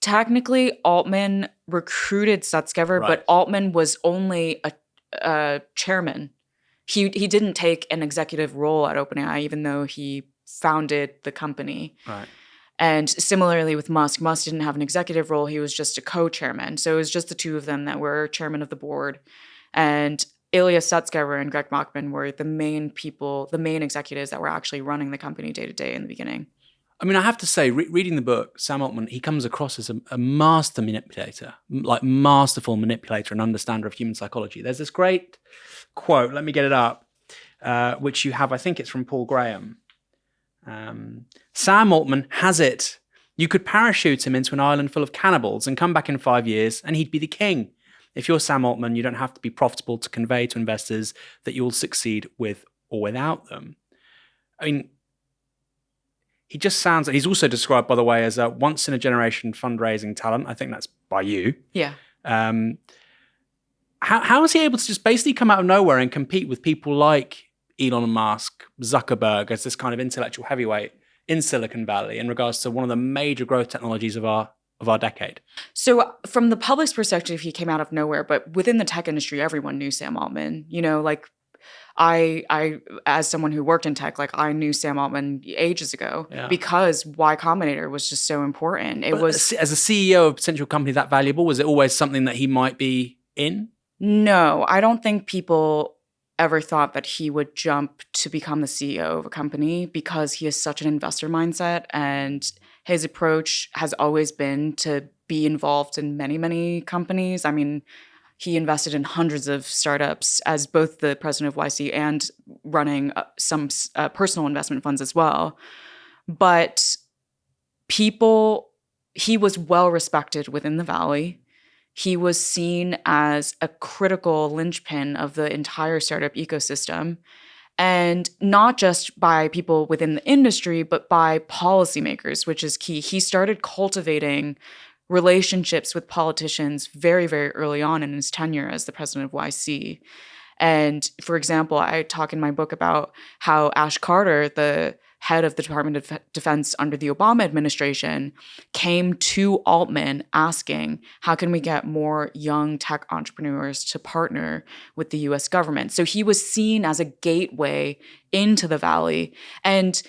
Technically, Altman recruited Sutskever, Right. but Altman was only a chairman. He didn't take an executive role at OpenAI, even though he founded the company. Right. And similarly with Musk, Musk didn't have an executive role. He was just a co-chairman. So it was just the two of them that were chairman of the board. And Ilya Sutskever and Greg Bachman were the main people, the main executives that were actually running the company day to day in the beginning. I mean, I have to say, reading the book, Sam Altman, he comes across as a master manipulator, like masterful manipulator and understander of human psychology. There's this great quote, let me get it up, which you have, I think it's from Paul Graham. Sam Altman has it. You could parachute him into an island full of cannibals and come back in 5 years and he'd be the king. If you're Sam Altman, you don't have to be profitable to convey to investors that you'll succeed with or without them. I mean, he just sounds like he's also described, by the way, as a once-in-a-generation fundraising talent. I think that's by you. Yeah. How is he able to just basically come out of nowhere and compete with people like Elon Musk, Zuckerberg, as this kind of intellectual heavyweight in Silicon Valley in regards to one of the major growth technologies of our decade? So from the public's perspective, he came out of nowhere, but within the tech industry, everyone knew Sam Altman. You know, like I as someone who worked in tech, like I knew Sam Altman ages ago because Y Combinator was just so important. It was as a CEO of a potential company that valuable, was it always something that he might be in? No, I don't think people ever thought that he would jump to become the CEO of a company because he has such an investor mindset, and his approach has always been to be involved in many, many companies. I mean, he invested in hundreds of startups as both the president of YC and running some personal investment funds as well. But he was well respected within the Valley. He was seen as a critical linchpin of the entire startup ecosystem, and not just by people within the industry, but by policymakers, which is key. He started cultivating relationships with politicians very, very early on in his tenure as the president of YC. And for example, I talk in my book about how Ash Carter, the head of the Department of Defense under the Obama administration, came to Altman asking, how can we get more young tech entrepreneurs to partner with the US government? So he was seen as a gateway into the Valley. And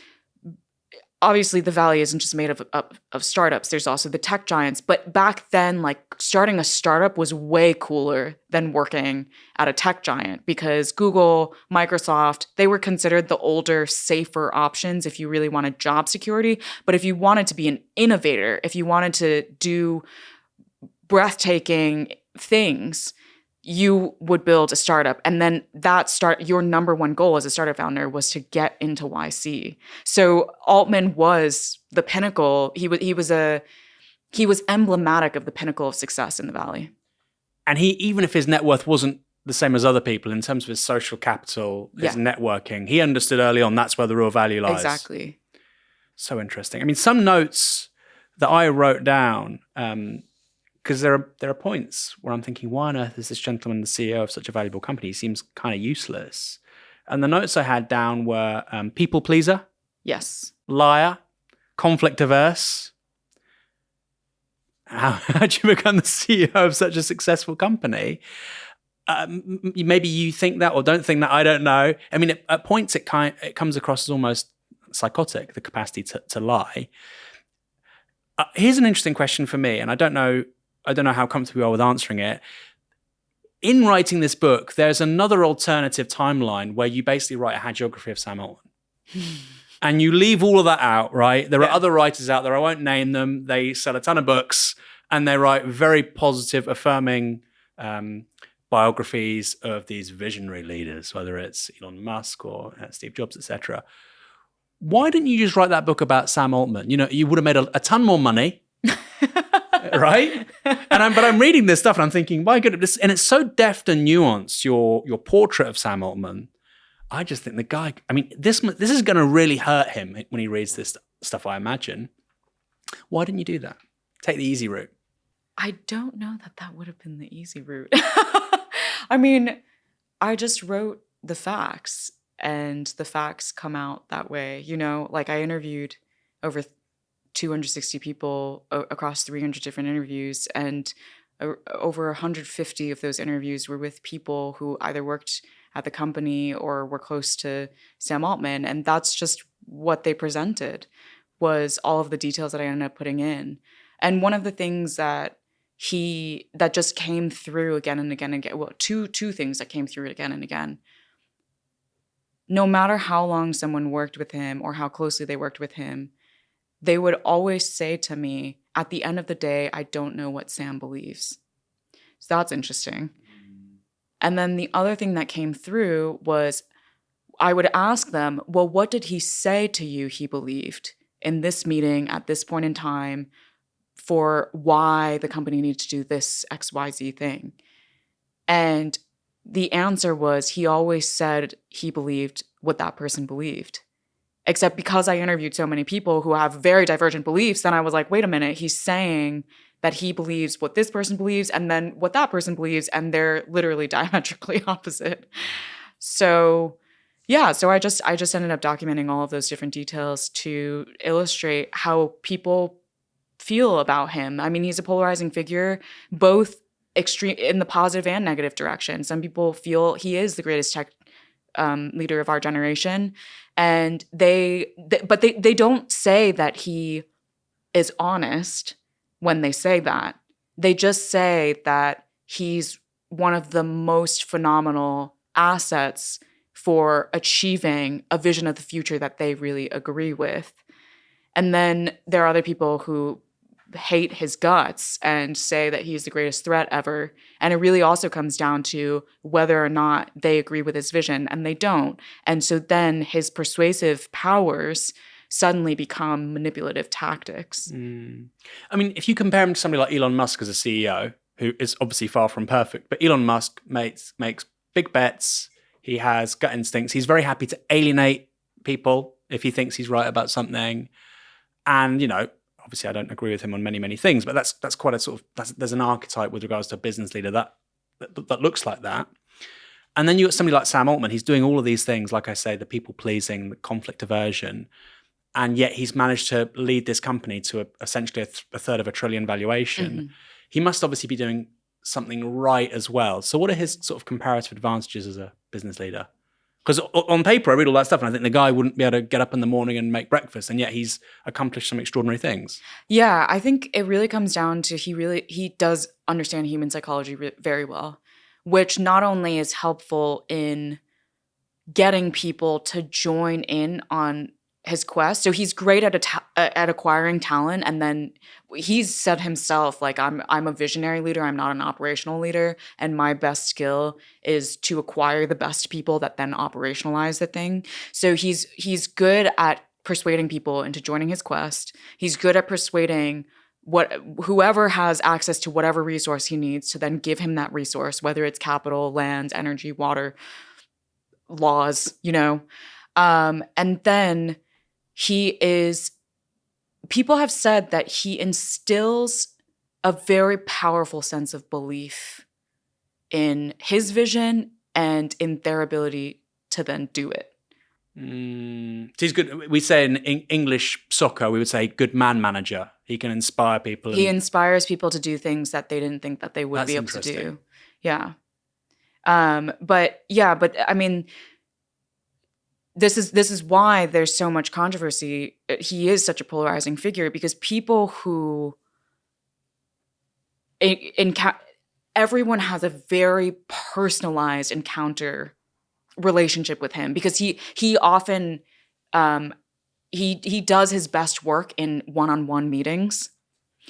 obviously the Valley isn't just made of startups. There's also the tech giants. But back then, like starting a startup was way cooler than working at a tech giant because Google, Microsoft, they were considered the older, safer options if you really wanted job security. But if you wanted to be an innovator, if you wanted to do breathtaking things, you would build a startup. And then your number one goal as a startup founder was to get into YC. So Altman was the pinnacle. He was emblematic of the pinnacle of success in the Valley. And even if his net worth wasn't the same as other people in terms of his social capital, his networking, he understood early on that's where the real value lies. Exactly. So interesting. I mean, some notes that I wrote down, because there are points where I'm thinking, why on earth is this gentleman the CEO of such a valuable company? He seems kind of useless. And the notes I had down were people pleaser. Yes. Liar. Conflict averse. How'd you become the CEO of such a successful company? Maybe you think that or don't think that, I don't know. I mean, at points it comes across as almost psychotic, the capacity to lie. Here's an interesting question for me, and I don't know how comfortable you are with answering it. In writing this book, there's another alternative timeline where you basically write a hagiography of Sam Altman. And you leave all of that out, right? There are other writers out there, I won't name them. They sell a ton of books and they write very positive, affirming biographies of these visionary leaders, whether it's Elon Musk or Steve Jobs, etc. Why didn't you just write that book about Sam Altman? You would have made a ton more money, right? But I'm reading this stuff and I'm thinking, my goodness, and it's so deft and nuanced, your portrait of Sam Altman. I just think the guy, this is going to really hurt him when he reads this stuff, I imagine. Why didn't you do that? Take the easy route. I don't know that would have been the easy route. I just wrote the facts, and the facts come out that way. I interviewed over 260 people across 300 different interviews, and over 150 of those interviews were with people who either worked at the company or were close to Sam Altman. And that's just what they presented, was all of the details that I ended up putting in. And one of the things that just came through again and again and again, well, two things that came through again and again. No matter how long someone worked with him or how closely they worked with him, they would always say to me, at the end of the day, I don't know what Sam believes. So that's interesting. And then the other thing that came through was I would ask them, well, what did he say to you he believed in this meeting at this point in time for why the company needs to do this XYZ thing? And the answer was he always said he believed what that person believed. Except because I interviewed so many people who have very divergent beliefs, then I was like, wait a minute, he's saying that he believes what this person believes and then what that person believes, and they're literally diametrically opposite. So I just ended up documenting all of those different details to illustrate how people feel about him. He's a polarizing figure, both extreme in the positive and negative direction. Some people feel he is the greatest tech leader of our generation, and they don't say that he is honest when they say that. They just say that he's one of the most phenomenal assets for achieving a vision of the future that they really agree with. And then there are other people who hate his guts and say that he's the greatest threat ever. And it really also comes down to whether or not they agree with his vision, and they don't. And so then his persuasive powers suddenly become manipulative tactics. If you compare him to somebody like Elon Musk as a CEO, who is obviously far from perfect, but Elon Musk makes big bets. He has gut instincts. He's very happy to alienate people if he thinks he's right about something. And, obviously I don't agree with him on many, many things, but that's quite a sort of, there's an archetype with regards to a business leader that looks like that. And then you got somebody like Sam Altman. He's doing all of these things, like I say, the people pleasing, the conflict aversion, and yet he's managed to lead this company to essentially a third of $1 trillion valuation. Mm-hmm. He must obviously be doing something right as well. So what are his sort of comparative advantages as a business leader? Because on paper, I read all that stuff and I think the guy wouldn't be able to get up in the morning and make breakfast, and yet he's accomplished some extraordinary things. Yeah, I think it really comes down to he does understand human psychology very well, which not only is helpful in getting people to join in on his quest. So he's great at acquiring talent, and then he's said himself, like, I'm a visionary leader, I'm not an operational leader, and my best skill is to acquire the best people that then operationalize the thing. So he's good at persuading people into joining his quest. He's good at persuading whoever has access to whatever resource he needs to then give him that resource, whether it's capital, land, energy, water, laws, and then people have said that he instills a very powerful sense of belief in his vision and in their ability to then do it. So he's good. We say in English soccer, we would say good man manager. He can inspire people. He inspires people to do things that they didn't think that they would be able to do. Yeah. But I mean, this is why there's so much controversy. He is such a polarizing figure because people who everyone has a very personalized encounter relationship with him, because he often he does his best work in one-on-one meetings.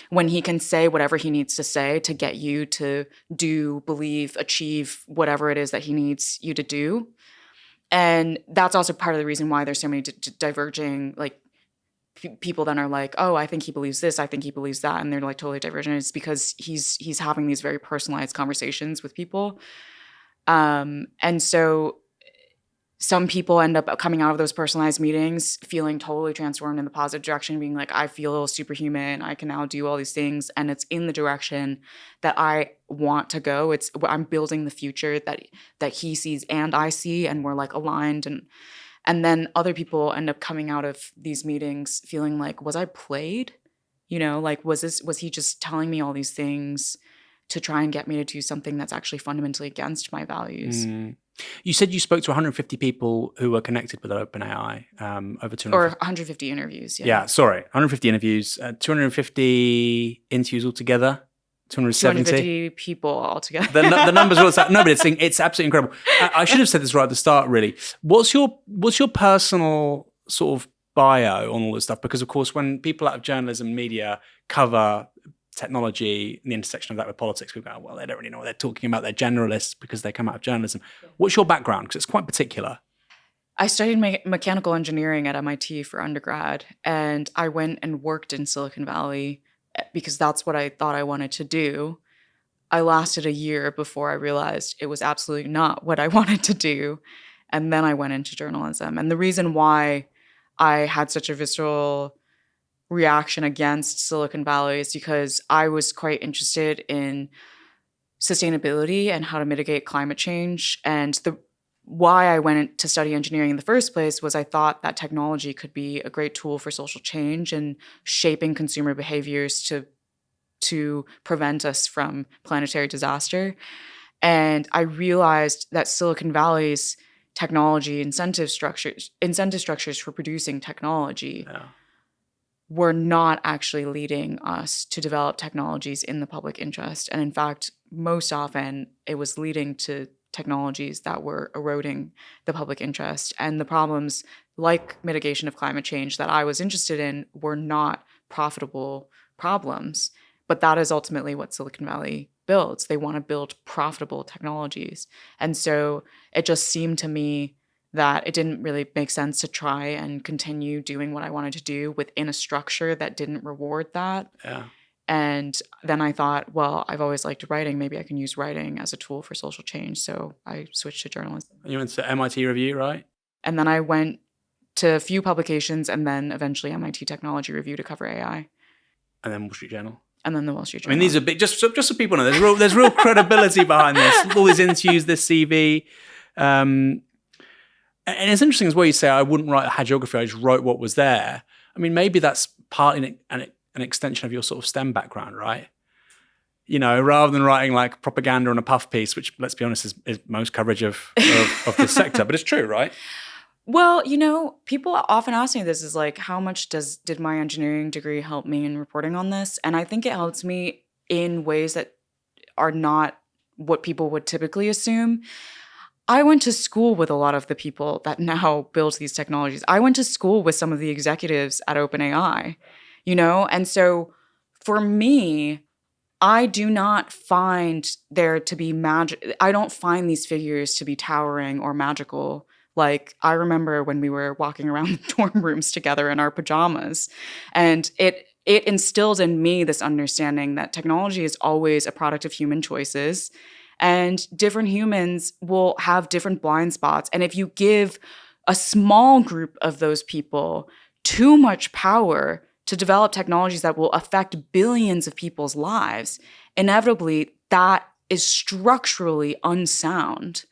when he can say whatever he needs to say to get you to do, believe, achieve whatever it is that he needs you to do. And that's also part of the reason why there's so many diverging, like, people then are like, oh, I think he believes this, I think he believes that, and they're like totally divergent. It's because he's having these very personalized conversations with people. And so some people end up coming out of those personalized meetings feeling totally transformed in the positive direction, being like, I feel superhuman, I can now do all these things, and it's in the direction that I want to go. I'm building the future that he sees and I see, and we're like aligned. And then other people end up coming out of these meetings feeling like, was I played? Like, was he just telling me all these things to try and get me to do something that's actually fundamentally against my values? You said you spoke to 150 people who were connected with OpenAI over 250. Or 150 interviews, yeah. Yeah, sorry. 150 interviews, 250 interviews altogether, 270. 250 people altogether. The numbers are all set. No, but it's absolutely incredible. I should have said this right at the start, really. What's your personal sort of bio on all this stuff? Because, of course, when people out of journalism, media cover technology and the intersection of that with politics, people go, well, they don't really know what they're talking about. They're generalists because they come out of journalism. What's your background? Because it's quite particular. I studied mechanical engineering at MIT for undergrad, and I went and worked in Silicon Valley because that's what I thought I wanted to do. I lasted a year before I realized it was absolutely not what I wanted to do. And then I went into journalism. And the reason why I had such a visceral reaction against Silicon Valley is because I was quite interested in sustainability and how to mitigate climate change. And why I went to study engineering in the first place was I thought that technology could be a great tool for social change and shaping consumer behaviors to prevent us from planetary disaster. And I realized that Silicon Valley's technology incentive structures for producing technology were not actually leading us to develop technologies in the public interest. And in fact, most often it was leading to technologies that were eroding the public interest. And the problems like mitigation of climate change that I was interested in were not profitable problems. But that is ultimately what Silicon Valley builds. They want to build profitable technologies. And so it just seemed to me that it didn't really make sense to try and continue doing what I wanted to do within a structure that didn't reward that. Yeah. And then I thought, well, I've always liked writing. Maybe I can use writing as a tool for social change. So I switched to journalism. You went to MIT Review, right? And then I went to a few publications and then eventually MIT Technology Review to cover AI. And then Wall Street Journal. And then the Wall Street Journal. I mean, these are big, just so people know, there's real credibility behind this. All these interviews, this CV. And it's interesting as well, you say, I wouldn't write a hagiography, I just wrote what was there. I mean, maybe that's partly an extension of your sort of STEM background, right? Rather than writing like propaganda on a puff piece, which, let's be honest, is most coverage of this sector. But it's true, right? Well, people often ask me this is like, how much did my engineering degree help me in reporting on this? And I think it helps me in ways that are not what people would typically assume. I went to school with a lot of the people that now build these technologies. I went to school with some of the executives at OpenAI, And so for me, I do not find there to be magic. I don't find these figures to be towering or magical. Like, I remember when we were walking around the dorm rooms together in our pajamas, and it instilled in me this understanding that technology is always a product of human choices, and different humans will have different blind spots. And if you give a small group of those people too much power to develop technologies that will affect billions of people's lives, inevitably that is structurally unsound.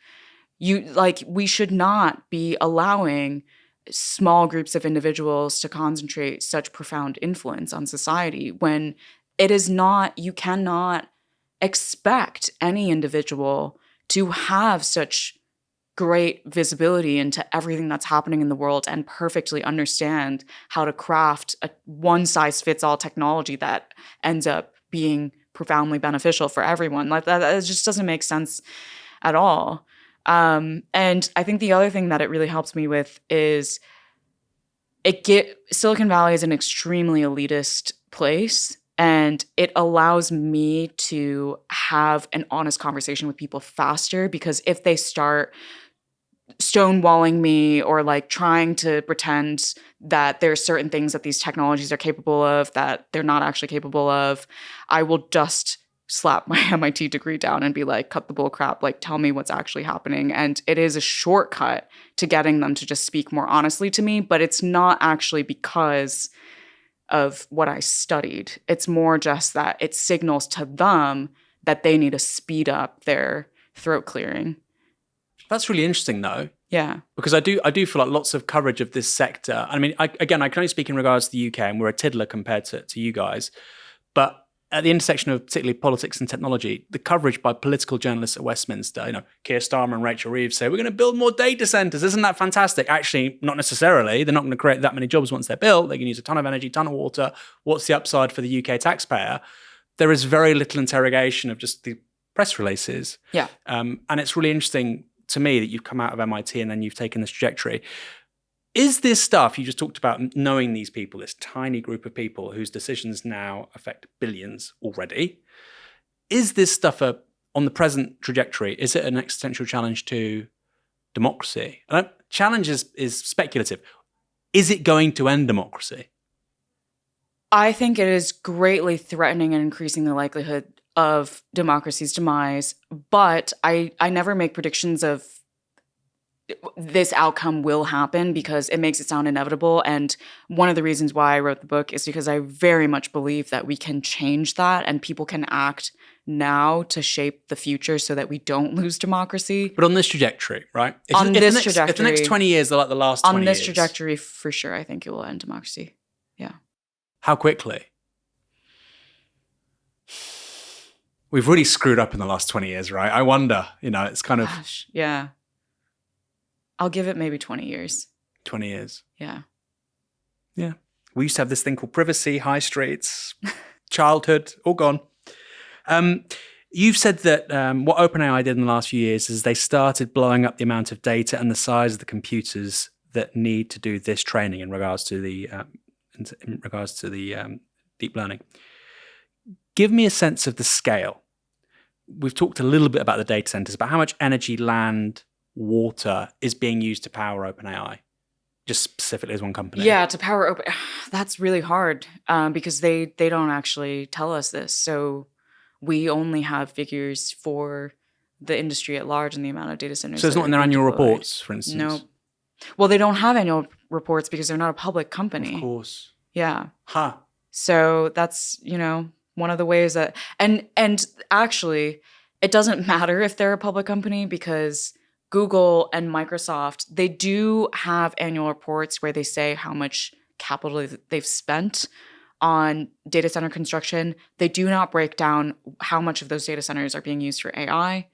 We should not be allowing small groups of individuals to concentrate such profound influence on society when it is not, you cannot expect any individual to have such great visibility into everything that's happening in the world and perfectly understand how to craft a one-size-fits-all technology that ends up being profoundly beneficial for everyone. Like that, it just doesn't make sense at all. And I think the other thing that it really helps me with is Silicon Valley is an extremely elitist place. And it allows me to have an honest conversation with people faster, because if they start stonewalling me or like trying to pretend that there's certain things that these technologies are capable of that they're not actually capable of, I will just slap my MIT degree down and be like, cut the bull crap, like tell me what's actually happening. And it is a shortcut to getting them to just speak more honestly to me, but it's not actually because of what I studied. It's more just that it signals to them that they need to speed up their throat clearing. That's really interesting, though. Yeah. Because I do feel like lots of coverage of this sector. I mean, I can only speak in regards to the UK, and we're a tiddler compared to you guys. But at the intersection of particularly politics and technology, the coverage by political journalists at Westminster, Keir Starmer and Rachel Reeves say, we're going to build more data centers. Isn't that fantastic? Actually, not necessarily. They're not going to create that many jobs once they're built. They can use a ton of energy, ton of water. What's the upside for the UK taxpayer? There is very little interrogation of just the press releases. Yeah. And it's really interesting to me that you've come out of MIT and then you've taken this trajectory. Is this stuff, you just talked about knowing these people, this tiny group of people whose decisions now affect billions already, is this stuff on the present trajectory, is it an existential challenge to democracy? Challenge is speculative. Is it going to end democracy? I think it is greatly threatening and increasing the likelihood of democracy's demise, but I never make predictions of this outcome will happen because it makes it sound inevitable. And one of the reasons why I wrote the book is because I very much believe that we can change that and people can act now to shape the future so that we don't lose democracy. But on this trajectory, right? If the next 20 years are like the last 20 years. On this trajectory, for sure, I think it will end democracy. Yeah. How quickly? We've really screwed up in the last 20 years, right? I wonder, it's kind of... Gosh, yeah. I'll give it maybe 20 years. 20 years. Yeah. Yeah. We used to have this thing called privacy, high streets, childhood, all gone. You've said that what OpenAI did in the last few years is they started blowing up the amount of data and the size of the computers that need to do this training in regards to the deep learning. Give me a sense of the scale. We've talked a little bit about the data centers, but how much energy, land, water is being used to power OpenAI, just specifically as one company? Yeah, to power Open, that's really hard because they don't actually tell us this. So we only have figures for the industry at large and the amount of data centers. So it's not in their annual reports, for instance? No. Well, they don't have annual reports because they're not a public company. Of course. Yeah. Huh. So that's, one of the ways that, and actually, it doesn't matter if they're a public company because Google and Microsoft, they do have annual reports where they say how much capital they've spent on data center construction. They do not break down how much of those data centers are being used for AI.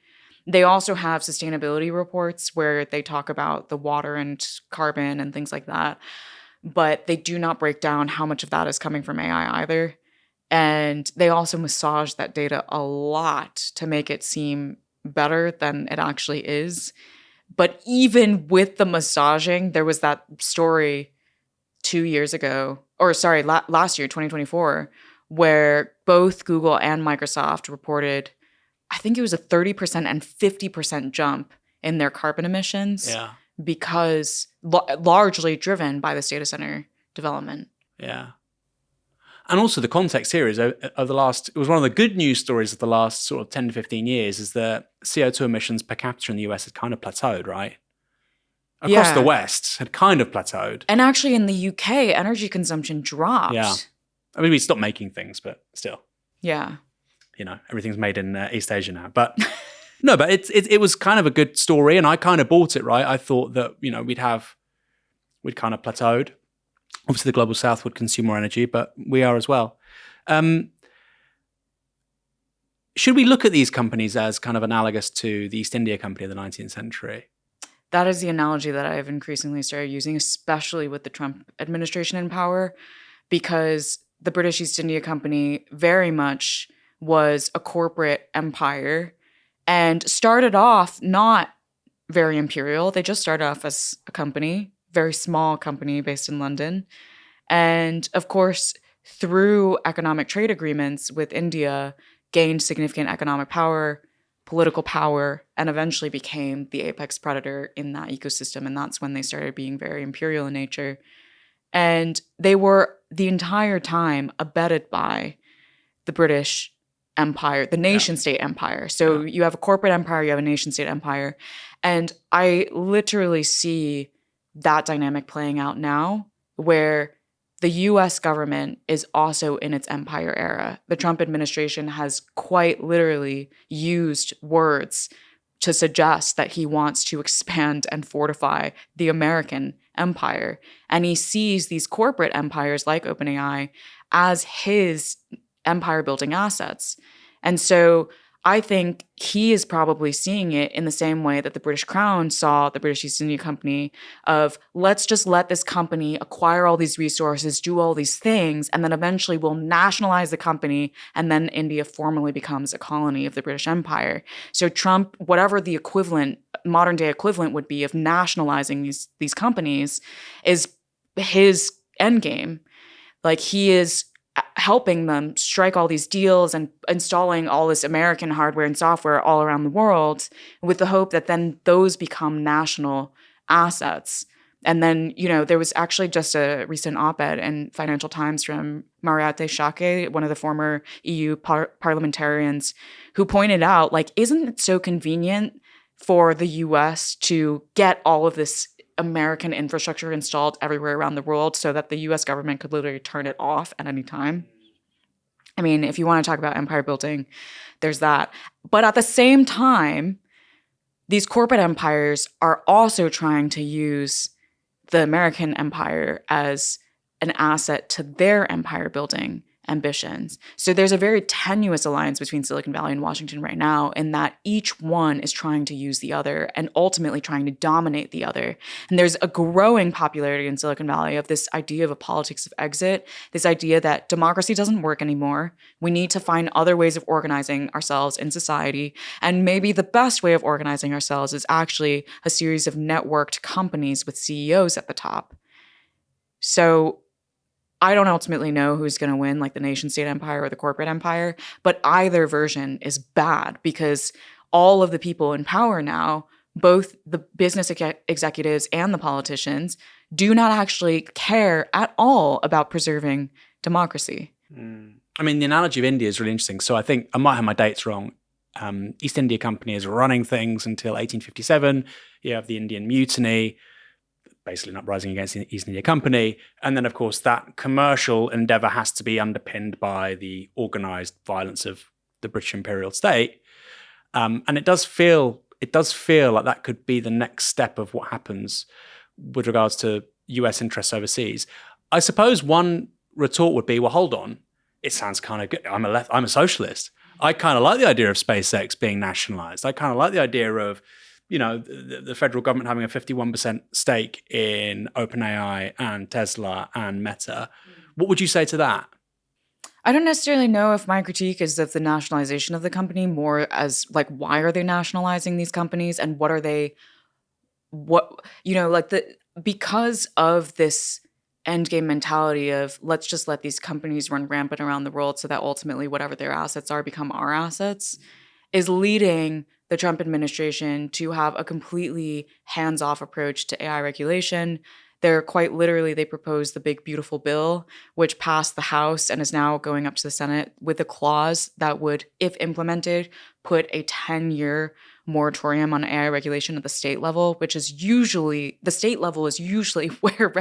They also have sustainability reports where they talk about the water and carbon and things like that. But they do not break down how much of that is coming from AI either. And they also massage that data a lot to make it seem better than it actually is. But even with the massaging, there was that story 2 years ago, last year, 2024, where both Google and Microsoft reported, I think it was a 30% and 50% jump in their carbon emissions. Yeah. Because largely driven by this data center development. Yeah. And also the context here is it was one of the good news stories of the last sort of 10 to 15 years is that CO2 emissions per capita in the US had kind of plateaued, right? Across the West had kind of plateaued. And actually in the UK, energy consumption dropped. Yeah. I mean, we stopped making things, but still. Yeah. Everything's made in East Asia now. But no, but it was kind of a good story and I kind of bought it, right? I thought that, we'd kind of plateaued. Obviously, the Global South would consume more energy, but we are as well. Should we look at these companies as kind of analogous to the East India Company of the 19th century? That is the analogy that I've increasingly started using, especially with the Trump administration in power, because the British East India Company very much was a corporate empire and started off not very imperial. They just started off as a company, very small company based in London. And of course, through economic trade agreements with India, gained significant economic power, political power, and eventually became the apex predator in that ecosystem. And that's when they started being very imperial in nature. And they were the entire time abetted by the British Empire, the nation state empire. So you have a corporate empire, you have a nation state empire. And I literally see that dynamic playing out now, where the US government is also in its empire era. The Trump administration has quite literally used words to suggest that he wants to expand and fortify the American empire. And he sees these corporate empires like OpenAI as his empire building assets. And so I think he is probably seeing it in the same way that the British Crown saw the British East India Company of, let's just let this company acquire all these resources, do all these things, and then eventually we'll nationalize the company, and then India formally becomes a colony of the British Empire. So Trump, whatever the equivalent, modern day equivalent would be of nationalizing these companies, is his endgame. Like, he is helping them strike all these deals and installing all this American hardware and software all around the world with the hope that then those become national assets. And then, there was actually just a recent op-ed in Financial Times from Mariette Schaake, one of the former EU parliamentarians, who pointed out, like, isn't it so convenient for the US to get all of this American infrastructure installed everywhere around the world so that the US government could literally turn it off at any time? I mean, if you want to talk about empire building, there's that. But at the same time, these corporate empires are also trying to use the American empire as an asset to their empire building ambitions. So there's a very tenuous alliance between Silicon Valley and Washington right now, in that each one is trying to use the other and ultimately trying to dominate the other. And there's a growing popularity in Silicon Valley of this idea of a politics of exit, this idea that democracy doesn't work anymore. We need to find other ways of organizing ourselves in society. And maybe the best way of organizing ourselves is actually a series of networked companies with CEOs at the top. So I don't ultimately know who's going to win, like the nation state empire or the corporate empire, but either version is bad, because all of the people in power now, both the business executives and the politicians, do not actually care at all about preserving democracy. I mean, the analogy of India is really interesting. So I think I might have my dates wrong. East India Company is running things until 1857. You have the Indian Mutiny, basically an uprising against the East India Company. And then, of course, that commercial endeavor has to be underpinned by the organized violence of the British imperial state. And it does feel like that could be the next step of what happens with regards to US interests overseas. I suppose one retort would be, well, hold on, it sounds kind of good. I'm a socialist. I kind of like the idea of SpaceX being nationalized. I kind of like the idea of the federal government having a 51% stake in OpenAI and Tesla and Meta. What would you say to that? I don't necessarily know if my critique is of the nationalization of the company, more as like, why are they nationalizing these companies, and because of this endgame mentality of, let's just let these companies run rampant around the world so that ultimately whatever their assets are become our assets, is leading the Trump administration to have a completely hands-off approach to AI regulation. They proposed the big, beautiful bill, which passed the House and is now going up to the Senate with a clause that would, if implemented, put a 10-year moratorium on AI regulation at the state level, which is usually, the state level is usually where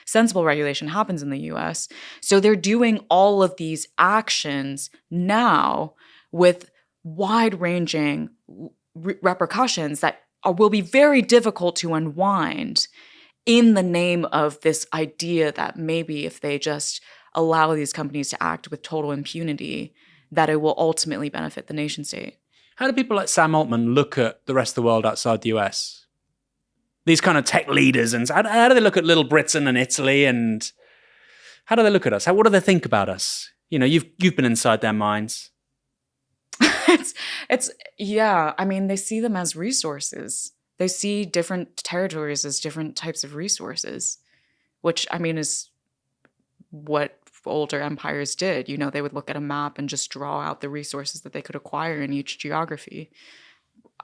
sensible regulation happens in the US. So they're doing all of these actions now with wide-ranging repercussions that will be very difficult to unwind, in the name of this idea that maybe if they just allow these companies to act with total impunity, that it will ultimately benefit the nation state. How do people like Sam Altman look at the rest of the world outside the US? These kind of tech leaders, and how do they look at little Britain and Italy, and how do they look at us? What do they think about us? You've been inside their minds. I mean, they see them as resources. They see different territories as different types of resources, which, I mean, is what older empires did. They would look at a map and just draw out the resources that they could acquire in each geography.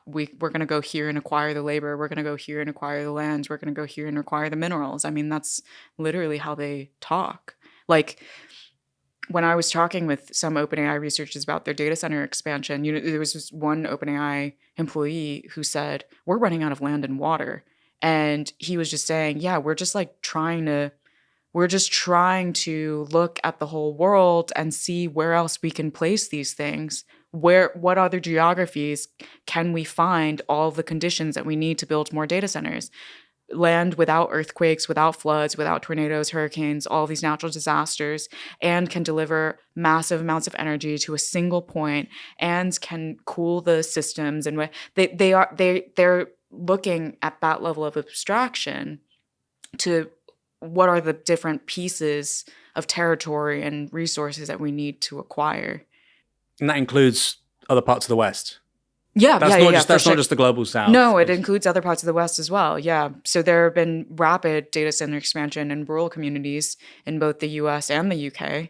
We're going to go here and acquire the labor. We're going to go here and acquire the lands. We're going to go here and acquire the minerals. I mean, that's literally how they talk. Like, when I was talking with some OpenAI researchers about their data center expansion, there was this one OpenAI employee who said, we're running out of land and water. And he was just saying, yeah, we're just trying to look at the whole world and see where else we can place these things. What other geographies can we find all of the conditions that we need to build more data centers? Land without earthquakes, without floods, without tornadoes, hurricanes, all these natural disasters, and can deliver massive amounts of energy to a single point, and can cool the systems. And they're looking at that level of abstraction to what are the different pieces of territory and resources that we need to acquire. And that includes other parts of the West. That's not just the global south. No, it includes other parts of the West as well. Yeah. So there have been rapid data center expansion in rural communities in both the US and the UK.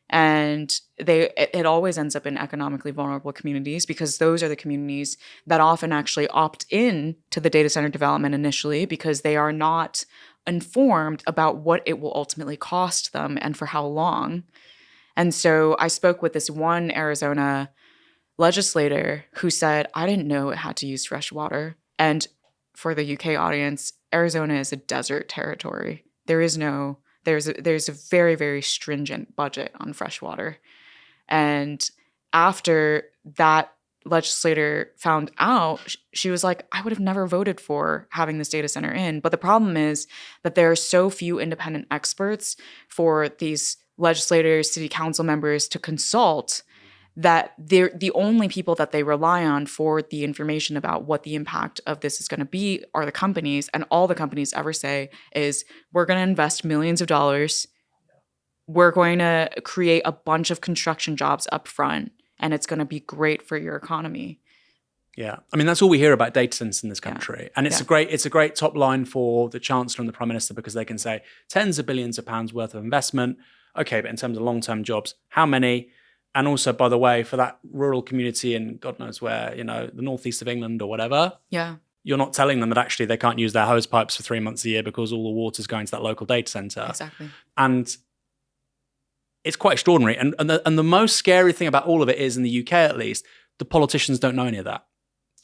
And it always ends up in economically vulnerable communities, because those are the communities that often actually opt in to the data center development initially, because they are not informed about what it will ultimately cost them and for how long. And so I spoke with this one Arizona legislator who said, I didn't know it had to use fresh water. And for the UK audience, Arizona is a desert territory. There's a very, very stringent budget on fresh water. And after that legislator found out, she was like, I would have never voted for having this data center in. But the problem is that there are so few independent experts for these legislators, city council members to consult, that they're the only people that they rely on for the information about what the impact of this is going to be are the companies. And all the companies ever say is, we're going to invest millions of dollars. We're going to create a bunch of construction jobs up front, and it's going to be great for your economy. Yeah. I mean, that's all we hear about data centers in this country. Yeah. And it's a great top line for the Chancellor and the Prime Minister, because they can say tens of billions of pounds worth of investment. Okay, but in terms of long-term jobs, how many? And also, by the way, for that rural community in God knows where, the northeast of England or whatever, you're not telling them that actually they can't use their hose pipes for 3 months a year because all the water's going to that local data center. Exactly. And it's quite extraordinary. And the most scary thing about all of it is, in the UK at least, the politicians don't know any of that.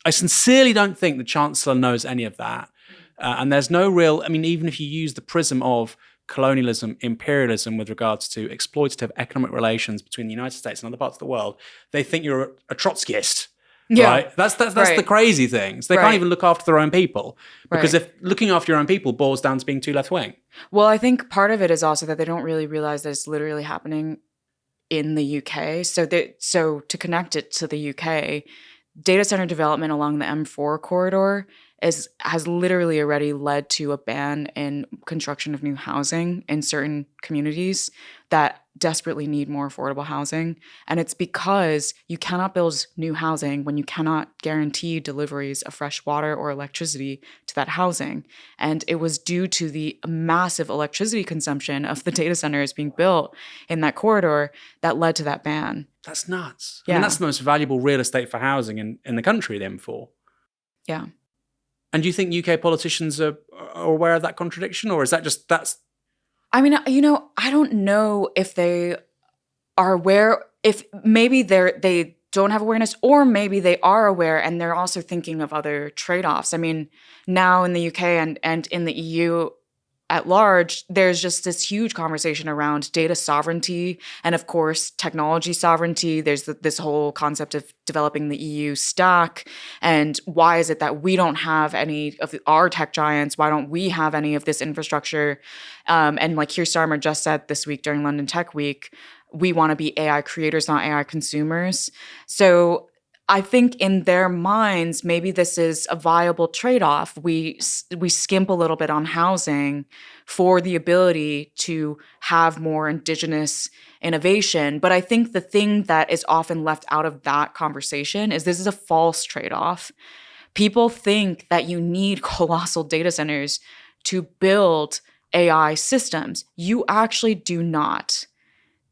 I sincerely don't think the Chancellor knows any of that. And there's no real, even if you use the prism of colonialism, imperialism with regards to exploitative economic relations between the United States and other parts of the world, they think you're a Trotskyist, right? That's right. The crazy things. They can't even look after their own people, because if looking after your own people boils down to being too left-wing. Well, I think part of it is also that they don't really realize that it's literally happening in the UK. So to connect it to the UK, data center development along the M4 corridor has literally already led to a ban in construction of new housing in certain communities that desperately need more affordable housing. And it's because you cannot build new housing when you cannot guarantee deliveries of fresh water or electricity to that housing. And it was due to the massive electricity consumption of the data centers being built in that corridor that led to that ban. That's nuts. Yeah. That's the most valuable real estate for housing in the country, the M4. Yeah. And do you think UK politicians are aware of that contradiction, or is that just that's? I don't know if they are aware. If maybe they don't have awareness, or maybe they are aware and they're also thinking of other trade-offs. Now in the UK and in the EU at large, there's just this huge conversation around data sovereignty and, of course, technology sovereignty. There's this whole concept of developing the EU stack. And why is it that we don't have any of our tech giants? Why don't we have any of this infrastructure? And like Keir Starmer just said this week during London Tech Week, we want to be AI creators, not AI consumers. So I think in their minds, maybe this is a viable trade-off. We skimp a little bit on housing for the ability to have more indigenous innovation. But I think the thing that is often left out of that conversation is this is a false trade-off. People think that you need colossal data centers to build AI systems. You actually do not.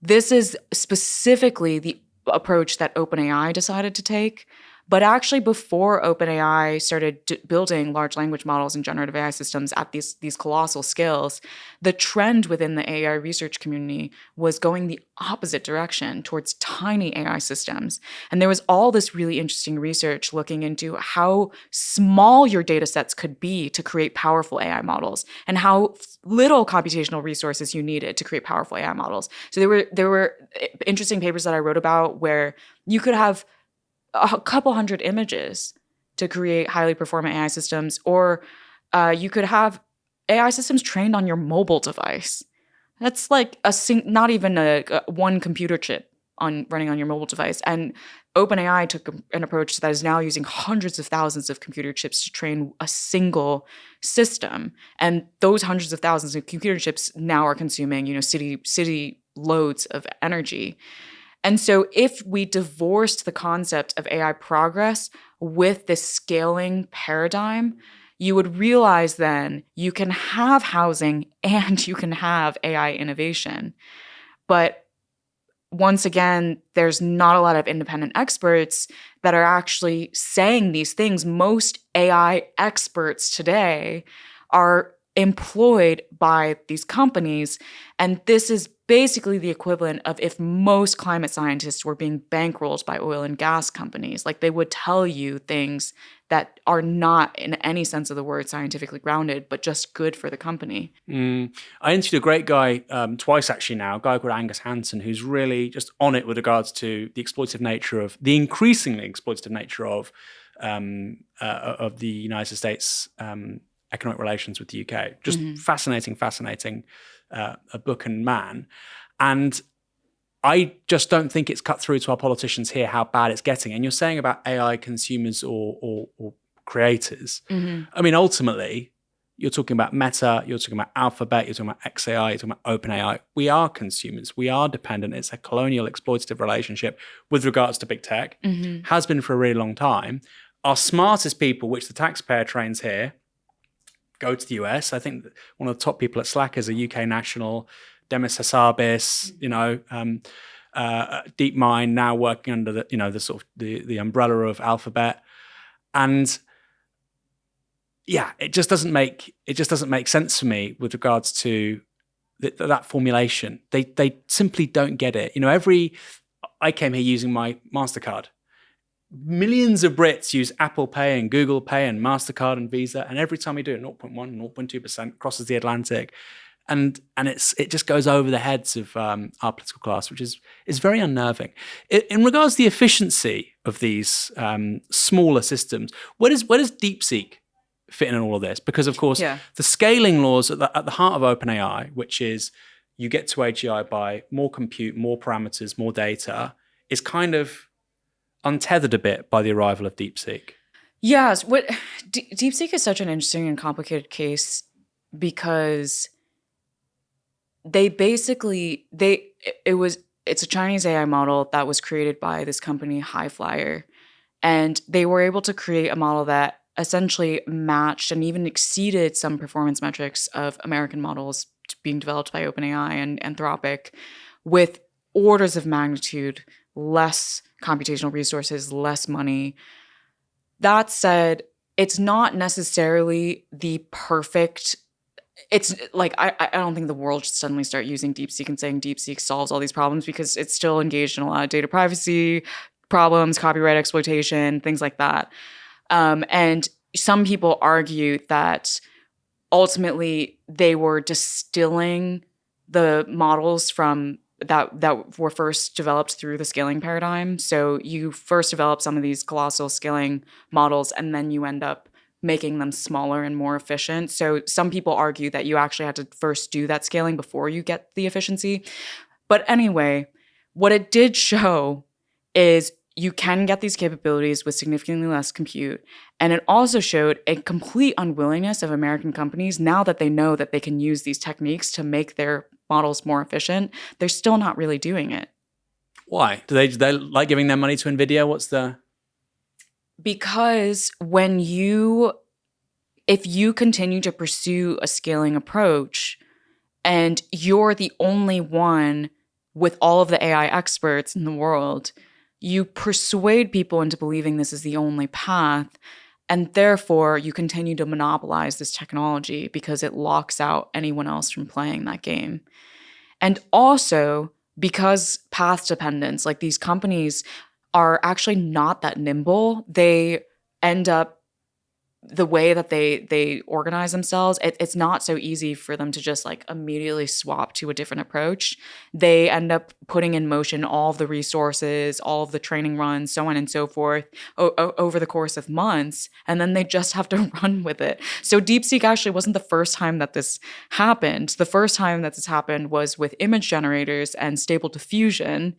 This is specifically the approach that OpenAI decided to take. But actually, before OpenAI started building large language models and generative AI systems at these colossal scales, the trend within the AI research community was going the opposite direction towards tiny AI systems. And there was all this really interesting research looking into how small your data sets could be to create powerful AI models and how little computational resources you needed to create powerful AI models. So there were interesting papers that I wrote about where you could have a couple hundred images to create highly performant AI systems, or you could have AI systems trained on your mobile device. That's like not even a one computer chip running on your mobile device. And OpenAI took an approach that is now using hundreds of thousands of computer chips to train a single system. And those hundreds of thousands of computer chips now are consuming, city loads of energy. And so if we divorced the concept of AI progress with this scaling paradigm, you would realize then you can have housing and you can have AI innovation. But once again, there's not a lot of independent experts that are actually saying these things. Most AI experts today are employed by these companies. And this is basically the equivalent of if most climate scientists were being bankrolled by oil and gas companies. Like, they would tell you things that are not in any sense of the word scientifically grounded, but just good for the company. I interviewed a great guy twice actually now, a guy called Angus Hansen, who's really just on it with regards to the increasingly exploitative nature of the United States economic relations with the UK. Just fascinating a book and man. And I just don't think it's cut through to our politicians here how bad it's getting. And you're saying about AI consumers or creators. I mean, ultimately, you're talking about Meta, you're talking about Alphabet, you're talking about XAI, you're talking about OpenAI. We are consumers. We are dependent. It's a colonial exploitative relationship with regards to big tech. Has been for a really long time. Our smartest people, which the taxpayer trains here, go to the US. I think one of the top people at Slack is a UK national, Demis Hassabis, DeepMind, now working under the sort of the umbrella of Alphabet. And yeah, it just doesn't make sense for me with regards to that formulation. They simply don't get it. I came here using my MasterCard. Millions of Brits use Apple Pay and Google Pay and MasterCard and Visa, and every time we do it, 0.1, 0.2% crosses the Atlantic, and it just goes over the heads of our political class, which is very unnerving. In regards to the efficiency of these smaller systems, where does DeepSeek fit in all of this? Because of course, the scaling laws at the heart of OpenAI, which is you get to AGI by more compute, more parameters, more data, is kind of untethered a bit by the arrival of DeepSeek. Yes, DeepSeek is such an interesting and complicated case because it's a Chinese AI model that was created by this company Highflyer, and they were able to create a model that essentially matched and even exceeded some performance metrics of American models being developed by OpenAI and Anthropic, with orders of magnitude less computational resources, less money. That said, it's not necessarily the perfect. It's like I don't think the world should suddenly start using DeepSeek and saying DeepSeek solves all these problems, because it's still engaged in a lot of data privacy problems, copyright exploitation, things like that. And some people argue that ultimately they were distilling the models from that were first developed through the scaling paradigm. So you first develop some of these colossal scaling models, and then you end up making them smaller and more efficient. So some people argue that you actually had to first do that scaling before you get the efficiency. But anyway, what it did show is you can get these capabilities with significantly less compute. And it also showed a complete unwillingness of American companies, now that they know that they can use these techniques to make their models more efficient, they're still not really doing it. Why? Do they like giving their money to NVIDIA? Because if you continue to pursue a scaling approach and you're the only one with all of the AI experts in the world, you persuade people into believing this is the only path. And therefore, you continue to monopolize this technology because it locks out anyone else from playing that game. And also, because path dependence, like these companies are actually not that nimble, they end up the way that they organize themselves, it's not so easy for them to just like immediately swap to a different approach. They end up putting in motion all of the resources, all of the training runs, so on and so forth, over the course of months, and then they just have to run with it. So DeepSeek actually wasn't the first time that this happened. The first time that this happened was with image generators and Stable Diffusion.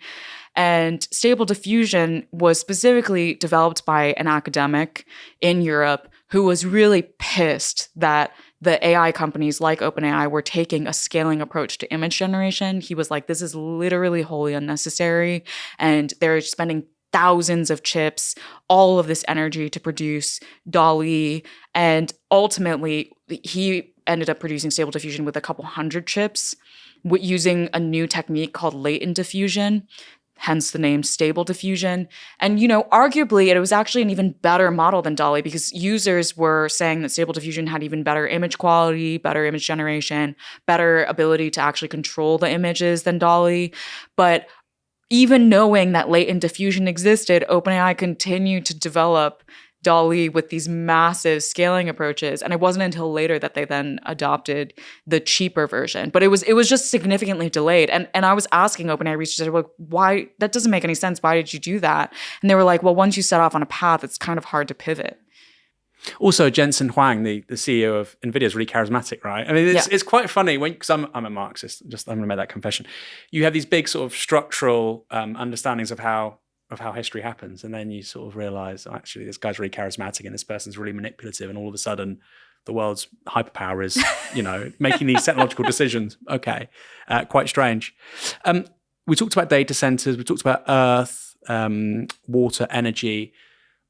And Stable Diffusion was specifically developed by an academic in Europe who was really pissed that the AI companies like OpenAI were taking a scaling approach to image generation. He was like, this is literally wholly unnecessary. And they're spending thousands of chips, all of this energy to produce DALL-E. And ultimately, he ended up producing Stable Diffusion with a couple hundred chips using a new technique called latent diffusion, hence the name Stable Diffusion. And, arguably it was actually an even better model than DALL-E because users were saying that Stable Diffusion had even better image quality, better image generation, better ability to actually control the images than DALL-E. But even knowing that latent diffusion existed, OpenAI continued to develop DALL-E with these massive scaling approaches. And it wasn't until later that they then adopted the cheaper version. But it was just significantly delayed. And I was asking OpenAI researchers, like, why? That doesn't make any sense. Why did you do that? And they were like, well, once you set off on a path, it's kind of hard to pivot. Also, Jensen Huang, the CEO of NVIDIA, is really charismatic, right? I mean, it's quite funny because I'm a Marxist. I'm going to make that confession. You have these big sort of structural understandings of how history happens, and then you sort of realize, actually, this guy's really charismatic and this person's really manipulative, and all of a sudden the world's hyperpower is making these technological decisions. Okay, quite strange. We talked about data centers, we talked about earth, water, energy.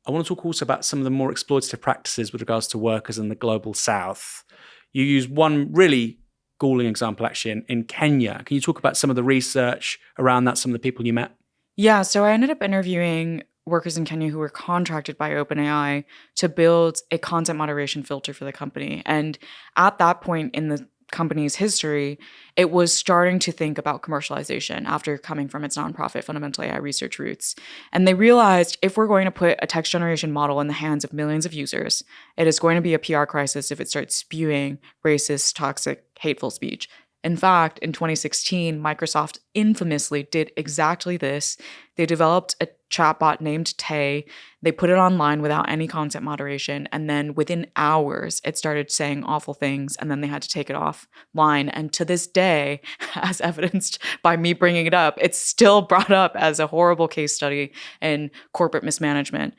I want to talk also about some of the more exploitative practices with regards to workers in the global south. You use one really galling example actually in Kenya. Can you talk about some of the research around that, some of the people you met? Yeah, so I ended up interviewing workers in Kenya who were contracted by OpenAI to build a content moderation filter for the company. And at that point in the company's history, it was starting to think about commercialization after coming from its nonprofit Fundamental AI research roots. And they realized if we're going to put a text generation model in the hands of millions of users, it is going to be a PR crisis if it starts spewing racist, toxic, hateful speech. In fact, in 2016, Microsoft infamously did exactly this. They developed a chatbot named Tay. They put it online without any content moderation. And then within hours, it started saying awful things. And then they had to take it offline. And to this day, as evidenced by me bringing it up, it's still brought up as a horrible case study in corporate mismanagement.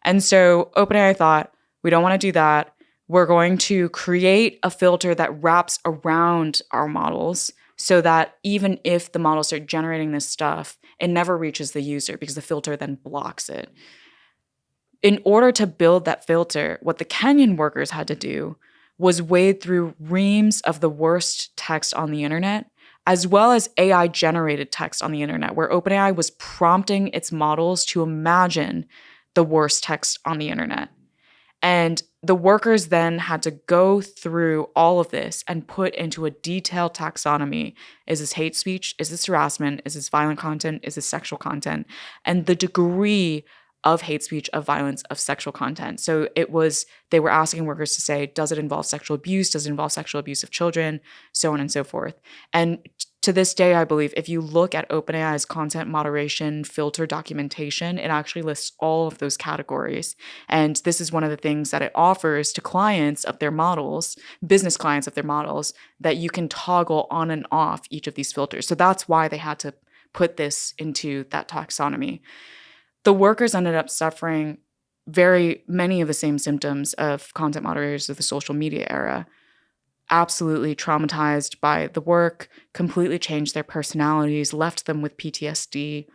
And so OpenAI thought, we don't want to do that. We're going to create a filter that wraps around our models so that even if the models start generating this stuff, it never reaches the user because the filter then blocks it. In order to build that filter, what the Kenyan workers had to do was wade through reams of the worst text on the internet, as well as AI-generated text on the internet, where OpenAI was prompting its models to imagine the worst text on the internet. And the workers then had to go through all of this and put into a detailed taxonomy. Is this hate speech? Is this harassment? Is this violent content? Is this sexual content? And the degree of hate speech, of violence, of sexual content. So they were asking workers to say, does it involve sexual abuse? Does it involve sexual abuse of children? So on and so forth. And to this day, I believe if you look at OpenAI's content moderation filter documentation, it actually lists all of those categories. And this is one of the things that it offers to clients of their models, business clients of their models, that you can toggle on and off each of these filters. So that's why they had to put this into that taxonomy. The workers ended up suffering very many of the same symptoms of content moderators of the social media era. Absolutely traumatized by the work, completely changed their personalities, left them with PTSD.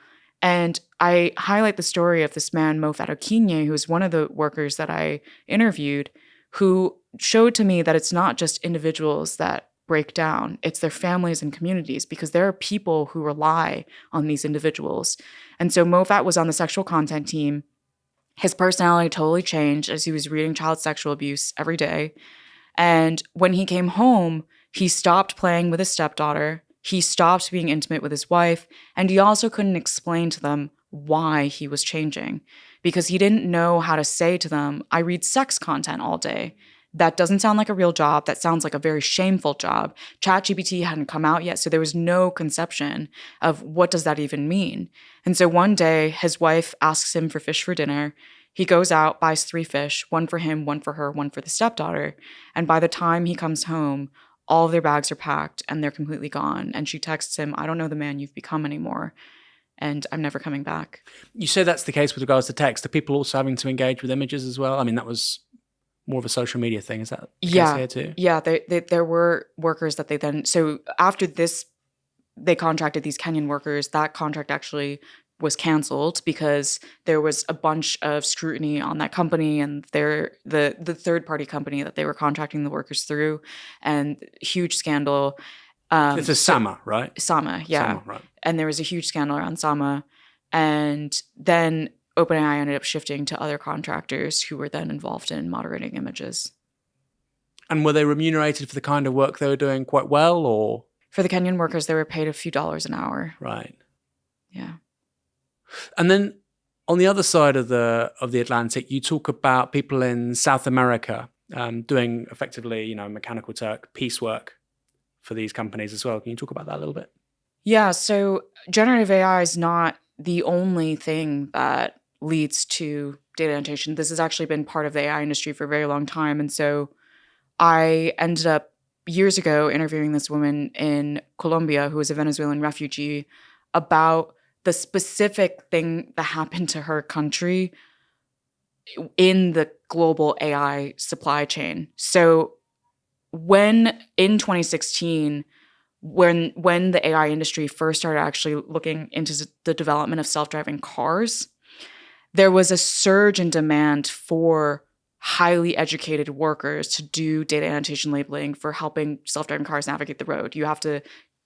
And I highlight the story of this man, Mo Fadokinye, who was one of the workers that I interviewed, who showed to me that it's not just individuals that break down. It's their families and communities, because there are people who rely on these individuals. And so Mofat was on the sexual content team. His personality totally changed as he was reading child sexual abuse every day. And when he came home, he stopped playing with his stepdaughter. He stopped being intimate with his wife. And he also couldn't explain to them why he was changing, because he didn't know how to say to them, I read sex content all day. That doesn't sound like a real job. That sounds like a very shameful job. ChatGPT hadn't come out yet, so there was no conception of what does that even mean. And so one day, his wife asks him for fish for dinner. He goes out, buys 3 fish, one for him, one for her, one for the stepdaughter. And by the time he comes home, all of their bags are packed and they're completely gone. And she texts him, I don't know the man you've become anymore, and I'm never coming back. You say that's the case with regards to text. Are people also having to engage with images as well? I mean, that was more of a social media thing. Is that the case here too? Yeah, there were workers that they then... So after this, they contracted these Kenyan workers. That contract actually was canceled because there was a bunch of scrutiny on that company and the third-party company that they were contracting the workers through, and huge scandal. This is Sama, right? Sama, yeah. Sama, right. And there was a huge scandal around Sama. And then OpenAI ended up shifting to other contractors who were then involved in moderating images. And were they remunerated for the kind of work they were doing quite well, or? For the Kenyan workers, they were paid a few dollars an hour. Right. Yeah. And then on the other side of the Atlantic, you talk about people in South America doing effectively, Mechanical Turk piecework for these companies as well. Can you talk about that a little bit? Yeah. So generative AI is not the only thing that leads to data annotation. This has actually been part of the AI industry for a very long time. And so I ended up years ago interviewing this woman in Colombia who was a Venezuelan refugee about the specific thing that happened to her country in the global AI supply chain. So when in 2016, when the AI industry first started actually looking into the development of self-driving cars, there was a surge in demand for highly educated workers to do data annotation labeling for helping self-driving cars navigate the road. You have to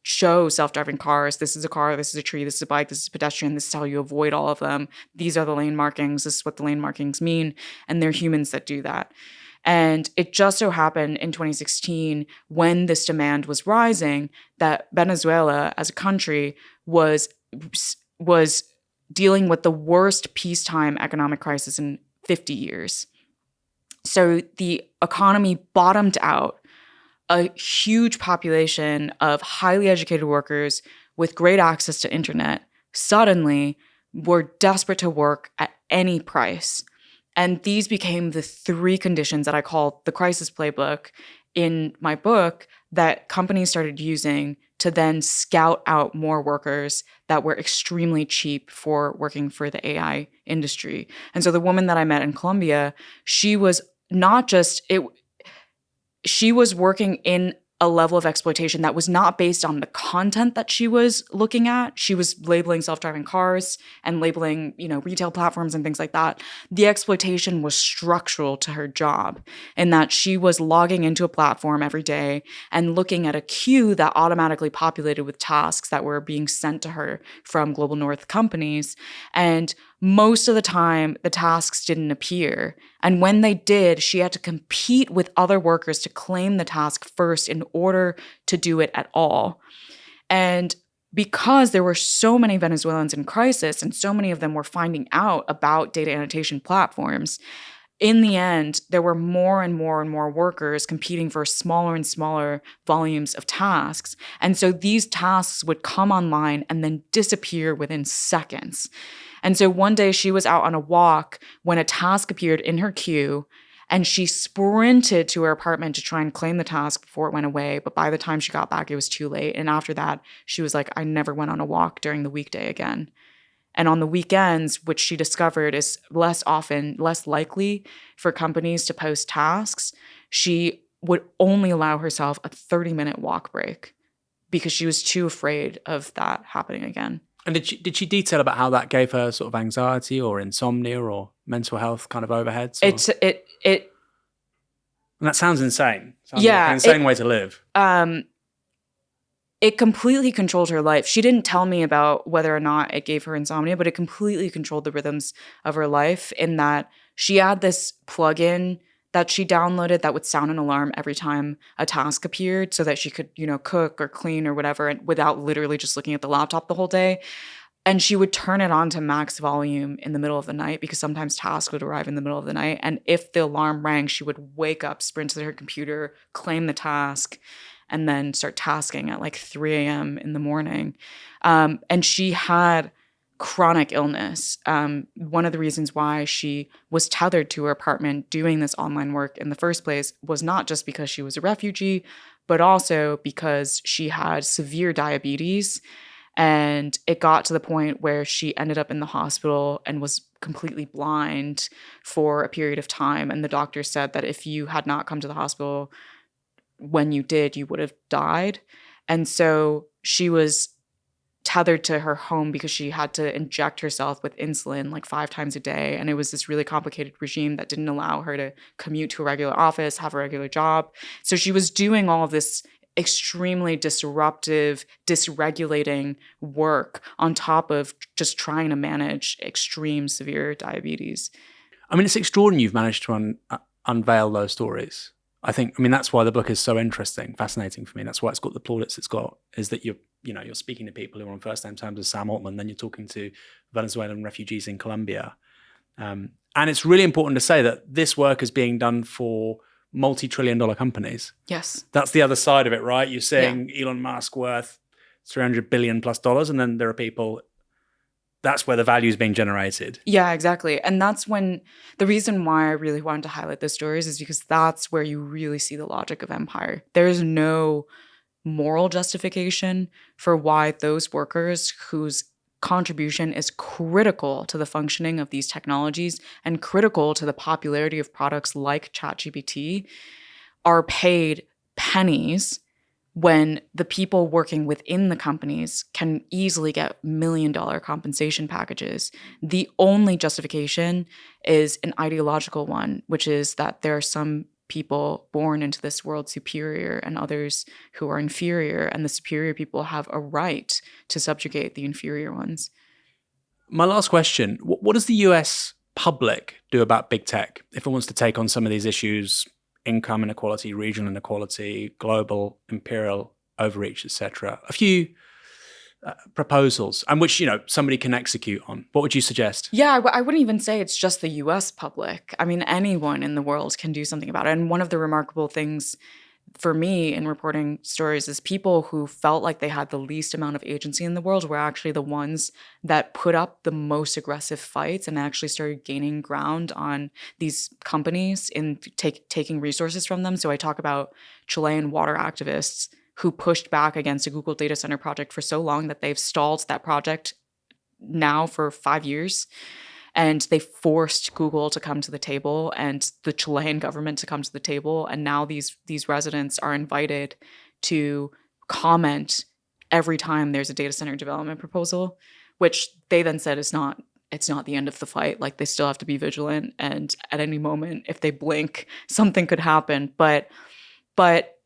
show self-driving cars, this is a car, this is a tree, this is a bike, this is a pedestrian, this is how you avoid all of them. These are the lane markings, this is what the lane markings mean, and they're humans that do that. And it just so happened in 2016, when this demand was rising, that Venezuela as a country was dealing with the worst peacetime economic crisis in 50 years. So the economy bottomed out. A huge population of highly educated workers with great access to internet suddenly were desperate to work at any price. And these became the 3 conditions that I call the crisis playbook in my book that companies started using to then scout out more workers that were extremely cheap for working for the AI industry. And so the woman that I met in Colombia, she was not just... She was working in a level of exploitation that was not based on the content that she was looking at. She was labeling self-driving cars and labeling, retail platforms and things like that. The exploitation was structural to her job in that she was logging into a platform every day and looking at a queue that automatically populated with tasks that were being sent to her from Global North companies. And most of the time, the tasks didn't appear. And when they did, she had to compete with other workers to claim the task first in order to do it at all. And because there were so many Venezuelans in crisis and so many of them were finding out about data annotation platforms, in the end, there were more and more and more workers competing for smaller and smaller volumes of tasks. And so these tasks would come online and then disappear within seconds. And so one day she was out on a walk when a task appeared in her queue, and she sprinted to her apartment to try and claim the task before it went away. But by the time she got back, it was too late. And after that, she was like, I never went on a walk during the weekday again. And on the weekends, which she discovered is less likely for companies to post tasks, she would only allow herself a 30-minute walk break because she was too afraid of that happening again. And did she detail about how that gave her sort of anxiety or insomnia or mental health kind of overheads? And that sounds insane. Sounds yeah, like an insane way to live. it completely controlled her life. She didn't tell me about whether or not it gave her insomnia, but it completely controlled the rhythms of her life in that she had this plugin that she downloaded that would sound an alarm every time a task appeared so that she could, cook or clean or whatever and without literally just looking at the laptop the whole day. And she would turn it on to max volume in the middle of the night because sometimes tasks would arrive in the middle of the night. And if the alarm rang, she would wake up, sprint to her computer, claim the task, and then start tasking at like 3 a.m. in the morning. And she had chronic illness. One of the reasons why she was tethered to her apartment doing this online work in the first place was not just because she was a refugee, but also because she had severe diabetes. And it got to the point where she ended up in the hospital and was completely blind for a period of time. And the doctor said that if you had not come to the hospital when you did, you would have died. And so she was tethered to her home because she had to inject herself with insulin like 5 times a day. And it was this really complicated regime that didn't allow her to commute to a regular office, have a regular job. So she was doing all of this extremely disruptive, dysregulating work on top of just trying to manage extreme severe diabetes. I mean, it's extraordinary you've managed to unveil those stories. I mean, that's why the book is so interesting, fascinating for me. That's why it's got the plaudits it's got, is that you're speaking to people who are on first-name terms with Sam Altman, then you're talking to Venezuelan refugees in Colombia. And it's really important to say that this work is being done for multi-trillion-dollar companies. Yes. That's the other side of it, right? You're saying Elon Musk worth $300 billion plus, and then there are people, that's where the value is being generated. Yeah, exactly. And that's when the reason why I really wanted to highlight those stories is because that's where you really see the logic of empire. There is no moral justification for why those workers whose contribution is critical to the functioning of these technologies and critical to the popularity of products like ChatGPT are paid pennies when the people working within the companies can easily get $1 million compensation packages. The only justification is an ideological one, which is that there are some people born into this world superior and others who are inferior, and the superior people have a right to subjugate the inferior ones. My last question, what does the US public do about big tech if it wants to take on some of these issues, income inequality, regional inequality, global, imperial overreach, etc.? A few proposals and which, somebody can execute on. What would you suggest? Yeah, I wouldn't even say it's just the US public. I mean, anyone in the world can do something about it. And one of the remarkable things for me in reporting stories is people who felt like they had the least amount of agency in the world were actually the ones that put up the most aggressive fights and actually started gaining ground on these companies in taking resources from them. So I talk about Chilean water activists who pushed back against a Google data center project for so long that they've stalled that project now for 5 years. And they forced Google to come to the table and the Chilean government to come to the table. And now these residents are invited to comment every time there's a data center development proposal, which they then said it's not the end of the fight. Like, they still have to be vigilant. And at any moment, if they blink, something could happen. But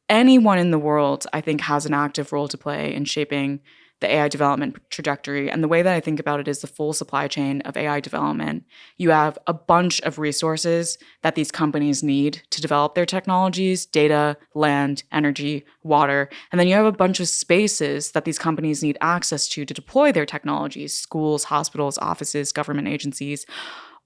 anyone in the world, I think, has an active role to play in shaping the AI development trajectory. And the way that I think about it is the full supply chain of AI development. You have a bunch of resources that these companies need to develop their technologies: data, land, energy, water. And then you have a bunch of spaces that these companies need access to deploy their technologies: schools, hospitals, offices, government agencies.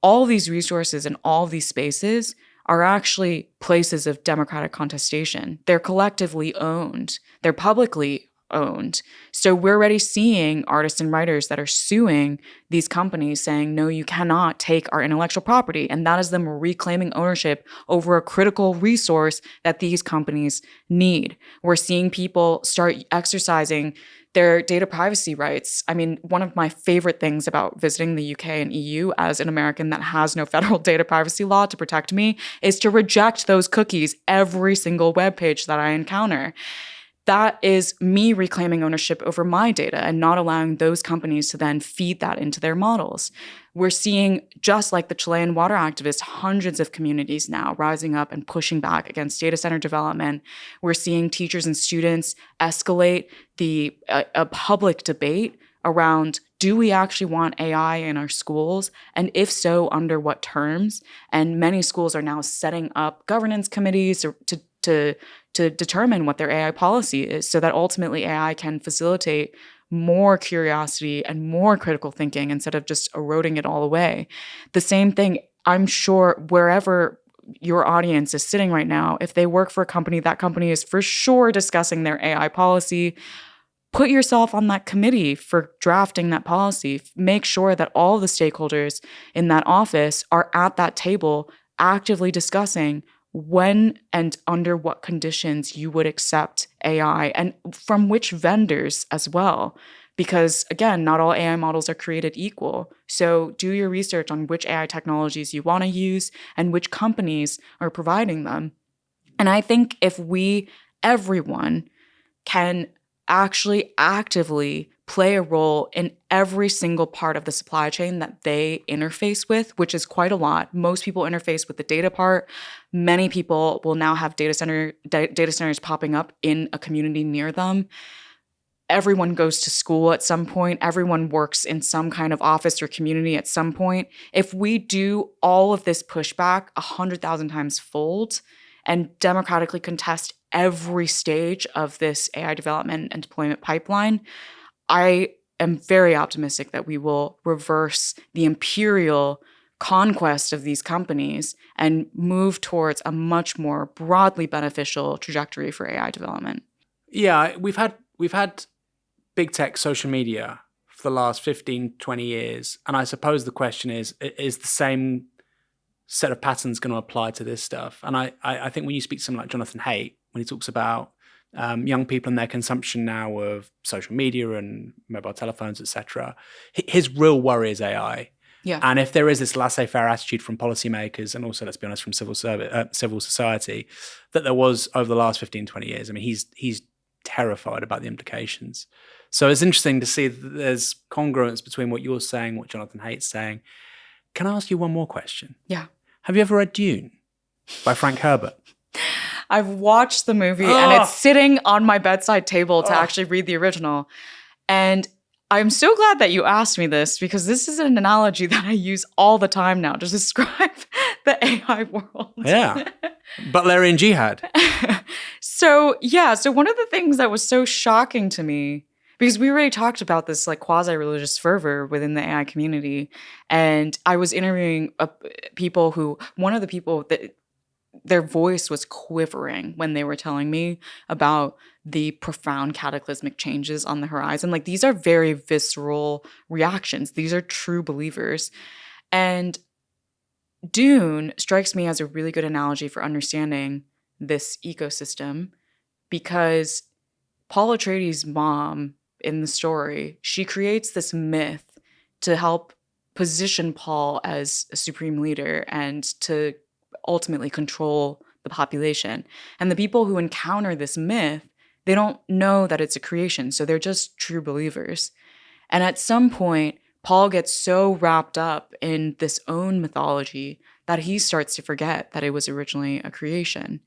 All these resources and all these spaces are actually places of democratic contestation. They're collectively owned. They're publicly owned. So we're already seeing artists and writers that are suing these companies saying, no, you cannot take our intellectual property. And that is them reclaiming ownership over a critical resource that these companies need. We're seeing people start exercising their data privacy rights. I mean, one of my favorite things about visiting the UK and EU as an American that has no federal data privacy law to protect me is to reject those cookies every single web page that I encounter. that is me reclaiming ownership over my data and not allowing those companies to then feed that into their models. We're seeing, just like the Chilean water activists, hundreds of communities now rising up and pushing back against data center development. We're seeing teachers and students escalate a public debate around, do we actually want AI in our schools? And if so, under what terms? And many schools are now setting up governance committees to determine what their AI policy is, so that ultimately AI can facilitate more curiosity and more critical thinking instead of just eroding it all away. The same thing, I'm sure, wherever your audience is sitting right now, if they work for a company, that company is for sure discussing their AI policy. Put yourself on that committee for drafting that policy. Make sure that all the stakeholders in that office are at that table actively discussing when and under what conditions you would accept AI, and from which vendors as well. Because again, not all AI models are created equal. So do your research on which AI technologies you want to use and which companies are providing them. And I think if everyone can actually actively play a role in every single part of the supply chain that they interface with, which is quite a lot. Most people interface with the data part. Many people will now have data centers popping up in a community near them. Everyone goes to school at some point. Everyone works in some kind of office or community at some point. If we do all of this pushback 100,000 times fold and democratically contest every stage of this AI development and deployment pipeline, I am very optimistic that we will reverse the imperial conquest of these companies and move towards a much more broadly beneficial trajectory for AI development. Yeah, we've had big tech social media for the last 15, 20 years. And I suppose the question is the same set of patterns going to apply to this stuff? And I think when you speak to someone like Jonathan Haidt, when he talks about young people and their consumption now of social media and mobile telephones, etc., his real worry is AI. Yeah. And if there is this laissez-faire attitude from policymakers and also, let's be honest, from civil society that there was over the last 15, 20 years, I mean, he's terrified about the implications. So it's interesting to see that there's congruence between what you're saying, what Jonathan Haidt's saying. Can I ask you one more question? Yeah. Have you ever read Dune by Frank Herbert? I've watched the movie and it's sitting on my bedside table to actually read the original. And I'm so glad that you asked me this, because this is an analogy that I use all the time now to describe the AI world. Yeah. Butlerian jihad. So one of the things that was so shocking to me, because we already talked about this like quasi-religious fervor within the AI community, and I was interviewing one of the people that their voice was quivering when they were telling me about the profound cataclysmic changes on the horizon. Like, these are very visceral reactions. These are true believers. And Dune strikes me as a really good analogy for understanding this ecosystem, because Paul Atreides' mom in the story, she creates this myth to help position Paul as a supreme leader and to ultimately control the population. And the people who encounter this myth, they don't know that it's a creation, so they're just true believers. And at some point, Paul gets so wrapped up in this own mythology that he starts to forget that it was originally a creation.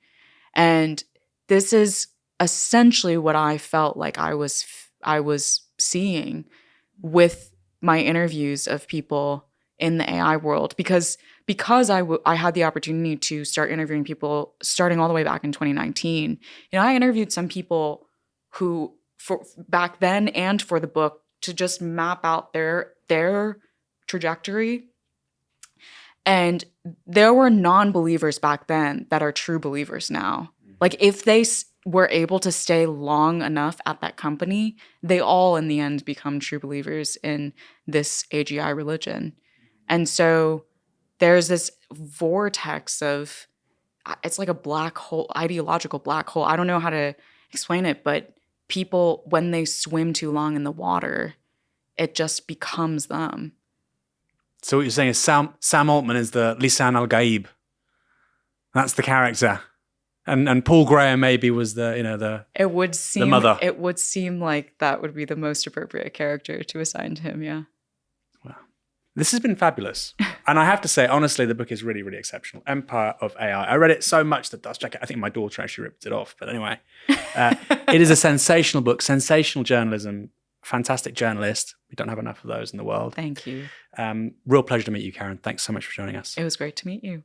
And this is essentially what I felt like I was seeing with my interviews of people in the AI world, because I had the opportunity to start interviewing people starting all the way back in 2019. I interviewed some people who, for back then and for the book, to just map out their trajectory. And there were non-believers back then that are true believers now. Like, if they were able to stay long enough at that company, they all in the end become true believers in this AGI religion. And so there's this vortex of, it's like a black hole, ideological black hole. I don't know how to explain it, but people, when they swim too long in the water, it just becomes them. So what you're saying is Sam Altman is the Lisan al-Gaib. That's the character. And Paul Graham maybe was the mother. It would seem like that would be the most appropriate character to assign to him. Yeah. Wow. This has been fabulous. And I have to say, honestly, the book is really, really exceptional. Empire of AI. I read it so much that dust jacket, I think my daughter actually ripped it off. But anyway, it is a sensational book, sensational journalism, fantastic journalist. We don't have enough of those in the world. Thank you. Real pleasure to meet you, Karen. Thanks so much for joining us. It was great to meet you.